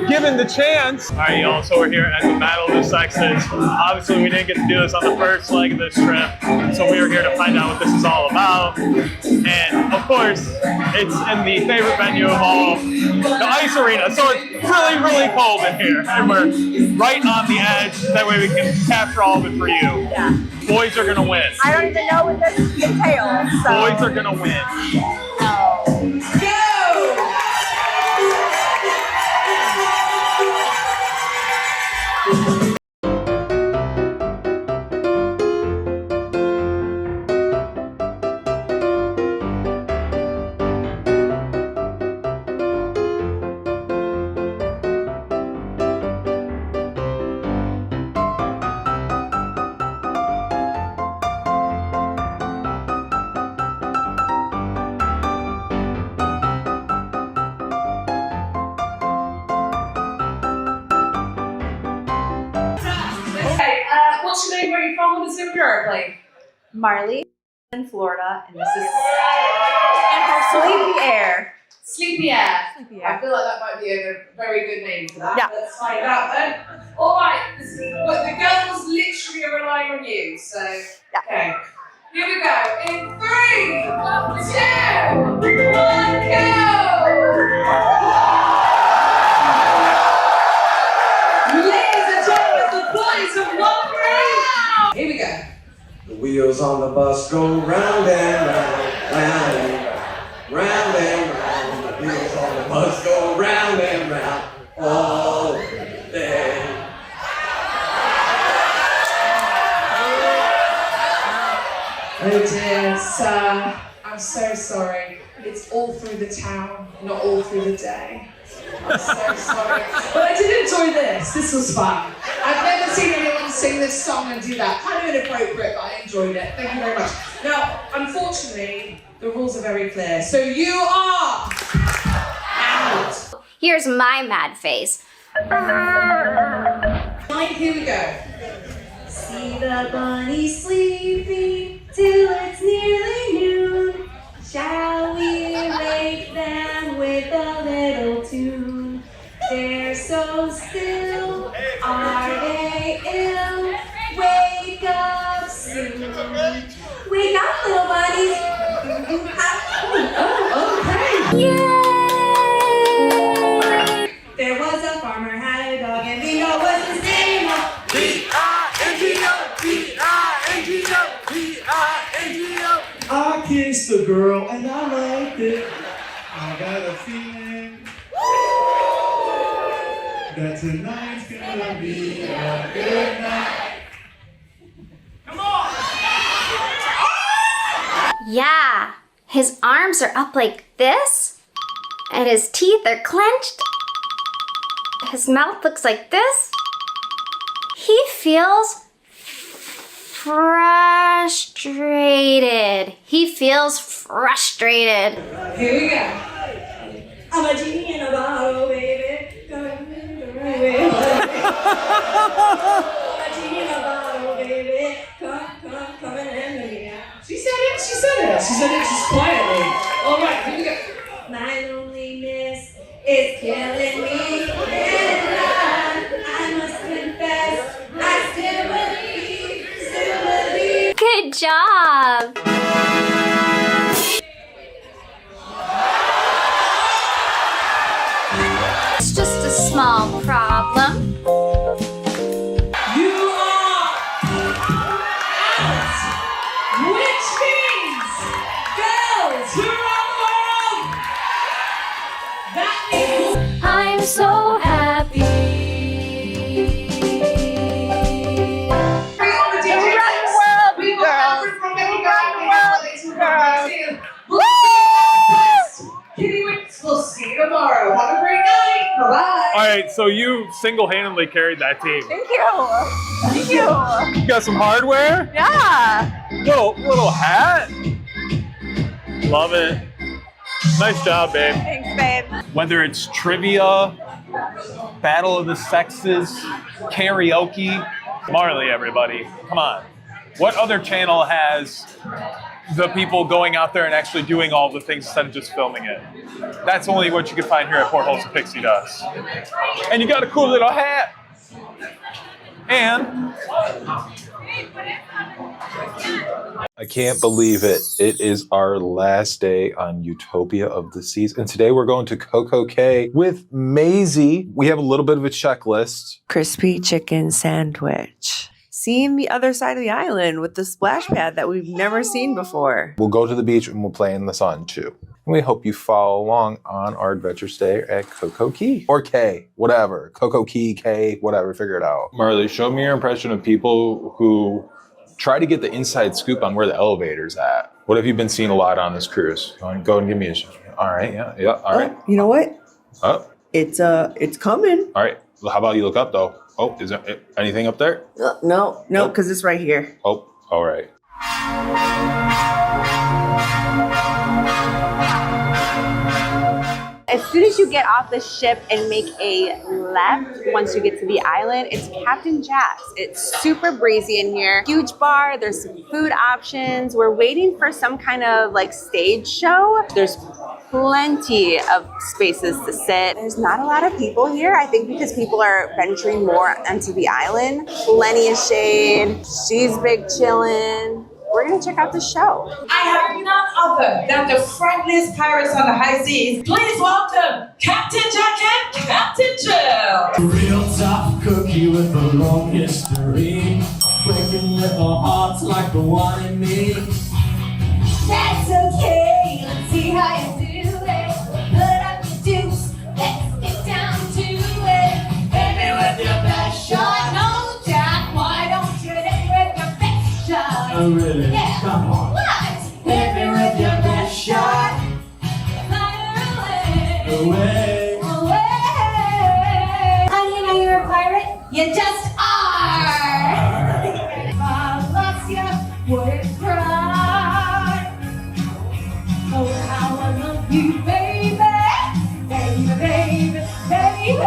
given the chance. All right, y'all, so we're here at the Battle of the Sexes. Obviously, we didn't get to do this on the first leg of this trip, so we are here to find out what this is all about. And, of course, it's in the favorite venue of all, the ice arena. So it's really, really cold in here, and we're right on the edge. That way we can capture all of it for you. Yeah. Boys are going to win. I don't even know what this entails, so. Boys are going to win. Marley? Marley in Florida, and this is and her sleepy air. Sleepy Air. Sleepy Air. I feel like that might be a very good name for that. Yeah. Let's find out then. All right, but the girls literally are relying on you, so okay. Here we go. In 3, 2, 1, go! Ladies and gentlemen, the boys have won round. Here we go. The wheels on the bus go round and round, round and round, round and round. The wheels on the bus go round and round all day. Oh dear, sir. I'm so sorry. It's all through the town, not all through the day. I'm so sorry. But I did enjoy this. This was fun. I've never seen anyone sing this song and do that. Kind of inappropriate, but I enjoyed it. Thank you very much. Now, unfortunately, the rules are very clear. So you are out. Here's my mad face. Right, here we go. See the bunny sleeping till it's nearly noon. Shall we wake them with a little tune? They're so still, are they ill? Wake up soon. Wake up, little bunnies. Oh, okay. Yay! There was a farmer, had a dog, and Bingo was his name. B-I-N-G-O, B-I-N-G-O, B-I-N-G-O. I kissed a girl and I liked it. I got a feeling that tonight's gonna be a good night. Come on! Yeah, his arms are up like this, and his teeth are clenched. His mouth looks like this. He feels frustrated. He feels frustrated. Here we go. I'm a genie in a bottle, baby. Come in the right way. I'm a genie in a bottle, baby. Come in me. She said it, she said it. She said it just quietly. All right, here we go. My loneliness is killing me. And I must confess, I still believe. Good job. It's just a small problem. You are out, which means girls who run the world. That means I'm so happy. We'll see you tomorrow. Have a great night. Bye-bye. All right, so you single-handedly carried that team. Thank you. Thank you. You got some hardware? Yeah. Little hat. Love it. Nice job, babe. Thanks, babe. Whether it's trivia, battle of the sexes, karaoke, Marley, everybody, come on. What other channel has the people going out there and actually doing all the things instead of just filming it? That's only what you can find here at Portholes and Pixie Dust. And you got a cool little hat. And I can't believe it. It is our last day on Utopia of the Seas. And today we're going to CocoCay with Maisie. We have a little bit of a checklist. Crispy chicken sandwich. Seeing the other side of the island with the splash pad that we've never seen before. We'll go to the beach and we'll play in the sun too. And we hope you follow along on our adventure stay at CocoCay. Or K, whatever. CocoCay, K, whatever, figure it out. Marley, show me your impression of people who try to get the inside scoop on where the elevator's at. What have you been seeing a lot on this cruise? Go and give me a show. All right, yeah, all right. You know what? Oh. It's coming. All right, well, how about you look up though? Oh, is there anything up there? No, because it's right here. Oh, all right. It's soon as you get off the ship and make a left, once you get to the island, it's Captain Jack's. It's super breezy in here. Huge bar, there's some food options. We're waiting for some kind of like stage show. There's plenty of spaces to sit. There's not a lot of people here, I think because people are venturing more onto the island. Plenty of shade. She's big chillin'. We're gonna check out the show. I have none other than the friendliest pirates on the high seas. Please welcome Captain Jack and Captain Jill. Real tough cookie with a long history, breaking little hearts like the one in me. That's okay, let's see how you do it. Put up your dukes, let's get down to it. Hit me with your best shot, no Jack, why don't you hit me with your best shot? Oh really? Yeah. Come on. What? Hit me with your best shot. Fire away. Away. Away. How do you know you're a pirate? You just are. If I lost you, would it cry? Oh, how I love you, baby. Baby, baby, baby.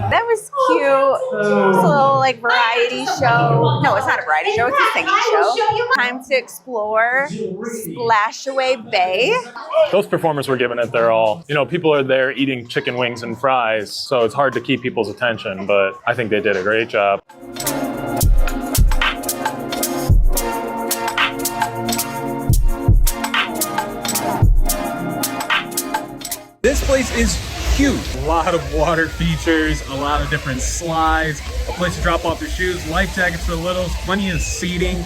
That was cute. It's a little like variety show. No, it's not a variety show, it's a singing show. Time to explore Splashaway Bay. Those performers were giving it their all. You know, people are there eating chicken wings and fries, so it's hard to keep people's attention, but I think they did a great job. This place is huge. A lot of water features, a lot of different slides, a place to drop off your shoes, life jackets for the littles, plenty of seating.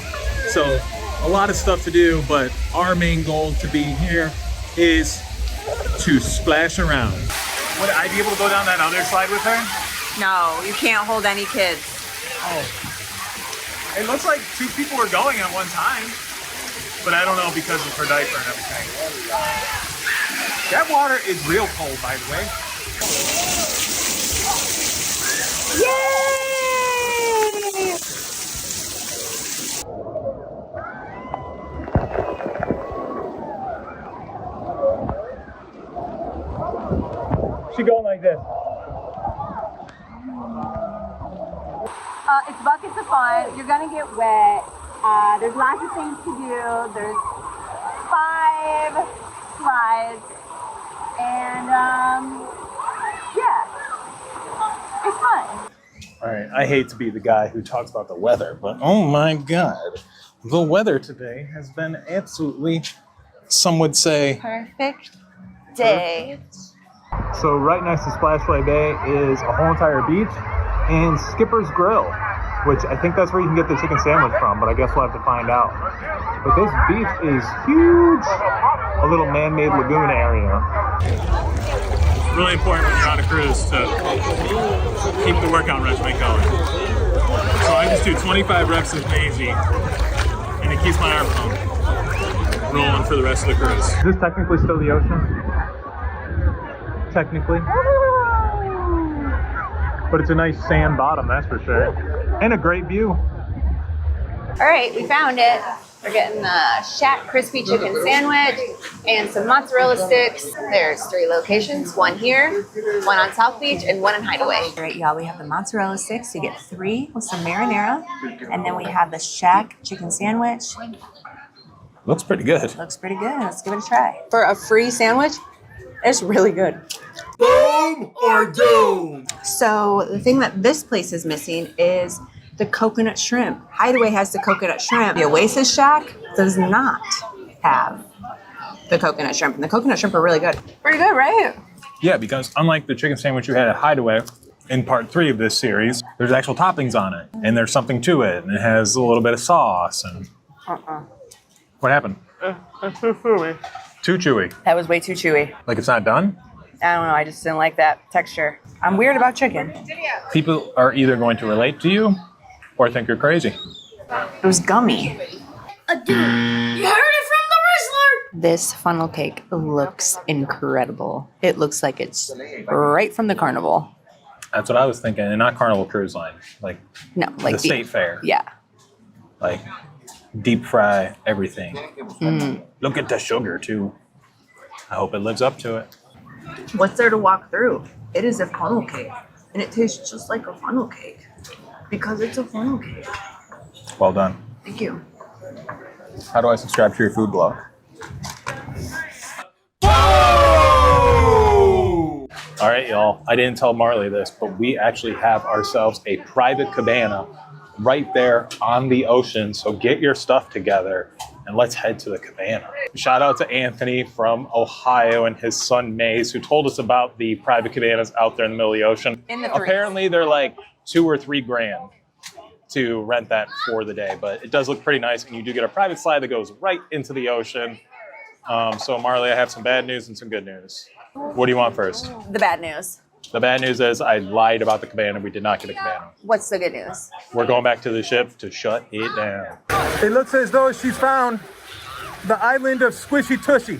So a lot of stuff to do, but our main goal to be here is to splash around. Would I be able to go down that other slide with her? No, you can't hold any kids. Oh. It looks like 2 people were going at one time, but I don't know because of her diaper and everything. That water is real cold, by the way. Yay! She going like this. It's buckets of fun. You're gonna get wet. There's lots of things to do. There's 5 slides. And yeah, it's fun. All right, I hate to be the guy who talks about the weather, but oh my God, the weather today has been absolutely, some would say, Perfect day. So right next to Splashaway Bay is a whole entire beach and Skipper's Grill, which I think that's where you can get the chicken sandwich from, but I guess we'll have to find out. But this beach is huge, a little man-made lagoon area. It's really important when you're on a cruise to keep the workout regimen going. So I just do 25 reps of Maisie, and it keeps my arm pump rolling for the rest of the cruise. Is this technically still the ocean? Technically. But it's a nice sand bottom, that's for sure. And a great view. All right, we found it. We're getting the Shack Crispy Chicken Sandwich and some mozzarella sticks. There's 3 locations, one here, one on South Beach, and one in Hideaway. All right, y'all, we have the mozzarella sticks. You get 3 with some marinara. And then we have the Shack Chicken Sandwich. Looks pretty good. Looks pretty good. Let's give it a try. For a free sandwich, it's really good. Boom or doom! So the thing that this place is missing is the coconut shrimp. Hideaway has the coconut shrimp. The Oasis Shack does not have the coconut shrimp. And the coconut shrimp are really good. Pretty good, right? Yeah, because unlike the chicken sandwich you had at Hideaway, in part 3 of this series, there's actual toppings on it. And there's something to it. And it has a little bit of sauce. And what happened? It's too chewy. Too chewy. That was way too chewy. Like it's not done? I don't know, I just didn't like that texture. I'm weird about chicken. People are either going to relate to you or think you're crazy. It was gummy. A dude, you heard it from the Rizzler! This funnel cake looks incredible. It looks like it's right from the carnival. That's what I was thinking, and not Carnival Cruise Line. Like, no, like the State Fair. Yeah. Like, deep fry everything. Look at the sugar too. I hope it lives up to it. What's there to walk through? It is a funnel cake, and it tastes just like a funnel cake because it's a funnel cake. Well done. Thank you. How do I subscribe to your food blog? All right, y'all. I didn't tell Marley this, but we actually have ourselves a private cabana right there on the ocean. So get your stuff together and let's head to the cabana. Shout out to Anthony from Ohio and his son Maze, who told us about the private cabanas out there in the middle of the ocean. Apparently they're like $2 or $3 grand to rent that for the day, but it does look pretty nice, and you do get a private slide that goes right into the ocean. So Marley, I have some bad news and some good news. What do you want first? The bad news. The bad news is I lied about the cabana. We did not get a cabana. What's the good news? We're going back to the ship to shut it down. It looks as though she's found the island of Squishy Tushy.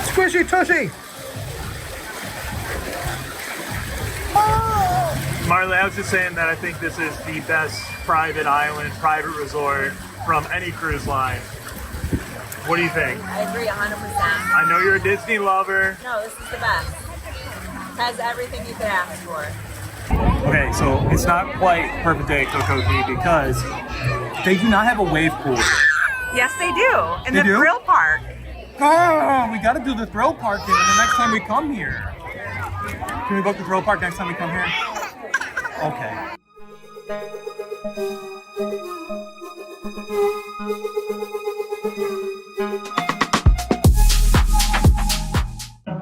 Squishy Tushy! Marley, I was just saying that I think this is the best private island, private resort from any cruise line. What do you think? I agree 100%. I know you're a Disney lover. No, this is the best. Has everything you could ask for. Okay, so it's not quite perfect day at CocoCay because they do not have a wave pool. Yes, they do. In They the do? thrill park. Oh, we gotta do the thrill park then the next time we come here. Can we book the thrill park next time we come here? Okay.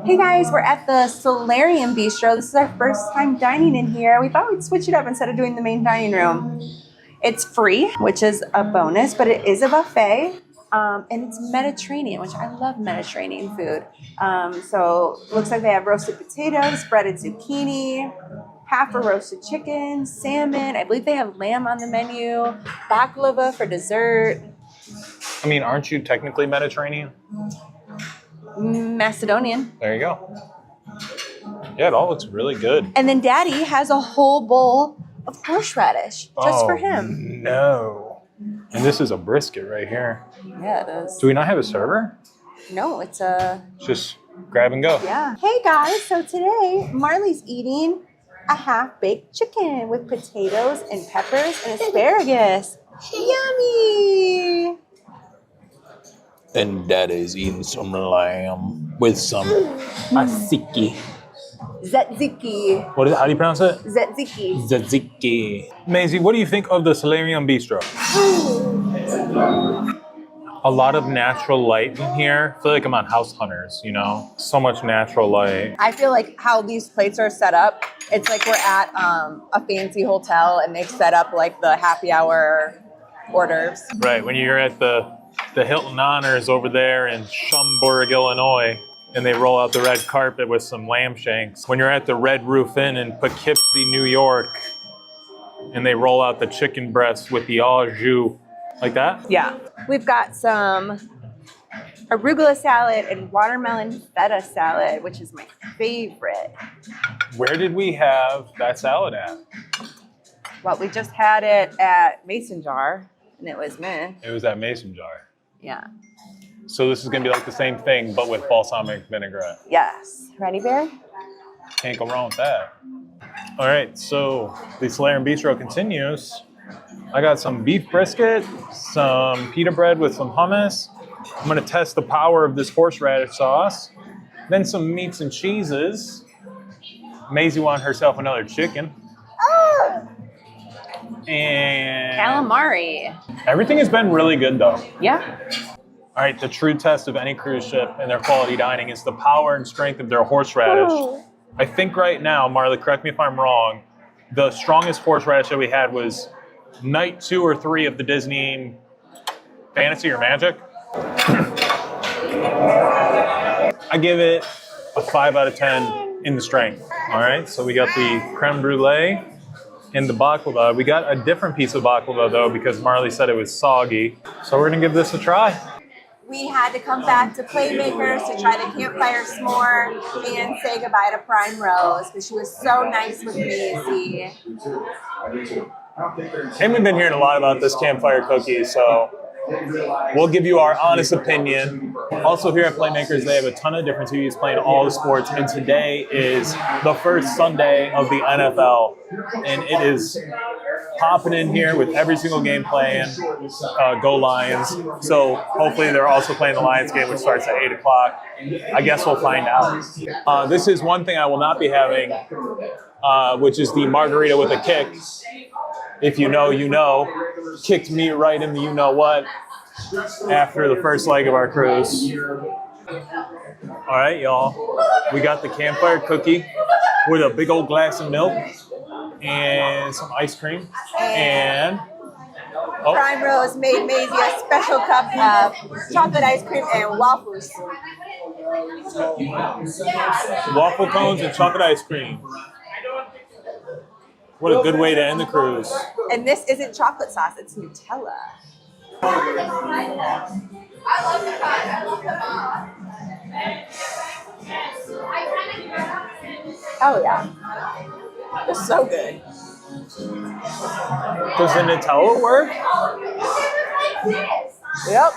Hey guys, we're at the Solarium Bistro. This is our first time dining in here. We thought we'd switch it up instead of doing the main dining room. It's free, which is a bonus, but it is a buffet. And it's Mediterranean, which I love Mediterranean food. So looks like they have roasted potatoes, breaded zucchini, half a roasted chicken, salmon. I believe they have lamb on the menu, baklava for dessert. I mean, aren't you technically Mediterranean? Macedonian. There you go. Yeah, it all looks really good. And then Daddy has a whole bowl of horseradish just for him. No. And this is a brisket right here. Yeah, it is. Do we not have a server? No, it's a... Just grab and go. Yeah. Hey guys, so today Marley's eating a half-baked chicken with potatoes and peppers and asparagus. Yummy! And Daddy's eating some lamb with some asiki. Tzatziki. What is it? How do you pronounce it? Tzatziki. Tzatziki. Maisie, what do you think of the Solarium Bistro? A lot of natural light in here. I feel like I'm on House Hunters, you know? So much natural light. I feel like how these plates are set up, it's like we're at a fancy hotel and they've set up like the happy hour hors d'oeuvres. Right, when you're at the Hilton Honors over there in Schaumburg, Illinois, and they roll out the red carpet with some lamb shanks. When you're at the Red Roof Inn in Poughkeepsie, New York, and they roll out the chicken breast with the au jus, like that? Yeah. We've got some arugula salad and watermelon feta salad, which is my favorite. Where did we have that salad at? Well, we just had it at Mason Jar, and it was meh. It was at Mason Jar. Yeah. So this is gonna be like the same thing, but with balsamic vinaigrette. Yes. Ready, Bear? Can't go wrong with that. All right, so the Solarium Bistro continues. I got some beef brisket, some pita bread with some hummus. I'm gonna test the power of this horseradish sauce. Then some meats and cheeses. Maisie wanted herself another chicken. And Calamari. everything has been really good though. Yeah. All right, the true test of any cruise ship and their quality dining is the power and strength of their horseradish. I think right now, Marley, correct me if I'm wrong, the strongest horseradish that we had was night 2 or 3 of the Disney Fantasy or Magic. I give it a 5 out of 10 in the strength. All right, so we got the creme brulee and the baklava. We got a different piece of baklava though because Marley said it was soggy. So we're gonna give this a try. we had to come back to Playmakers to try the campfire s'more and say goodbye to Prime Rose, because she was so nice with Maisie. And we've been hearing a lot about this campfire cookie, so we'll give you our honest opinion. Also here at Playmakers, they have a ton of different TVs playing all the sports, and today is the first Sunday of the NFL, and it is popping in here with every single game playing. Go Lions. So hopefully they're also playing the Lions game, which starts at 8 o'clock. I guess we'll find out. This is one thing I will not be having, which is the margarita with a kick. If you know, you know. Kicked me right in the you-know-what after the first leg of our cruise. All right, y'all. We got the campfire cookie with a big old glass of milk and some ice cream. And Prime Rose made Maisie a special cup of chocolate ice cream and waffles. Waffle cones and chocolate ice cream. What a good way to end the cruise. And this isn't chocolate sauce, it's Nutella. I love the pie. I love the pie. Oh yeah. It's so good. Does the Nutella work? Yep.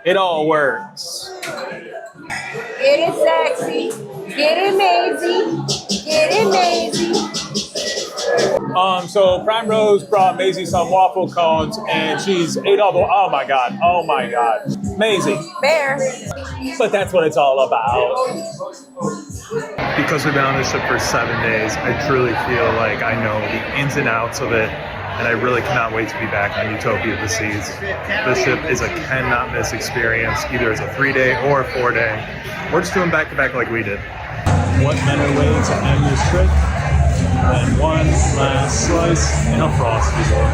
It all works. Get it sexy. Get it Maisie. Get it Maisie. So Prime Rose brought Maisie some waffle cones, and she's ate all the. Oh my god! Oh my god! Maisie. Bear. But that's what it's all about. Because we've been on this ship for 7 days, I truly feel like I know the ins and outs of it, and I really cannot wait to be back on Utopia of the Seas. This ship is a cannot miss experience, either as a 3-day or a 4-day. We're just doing back-to-back like we did. What better way to end this trip than one last slice in a Frosty bowl.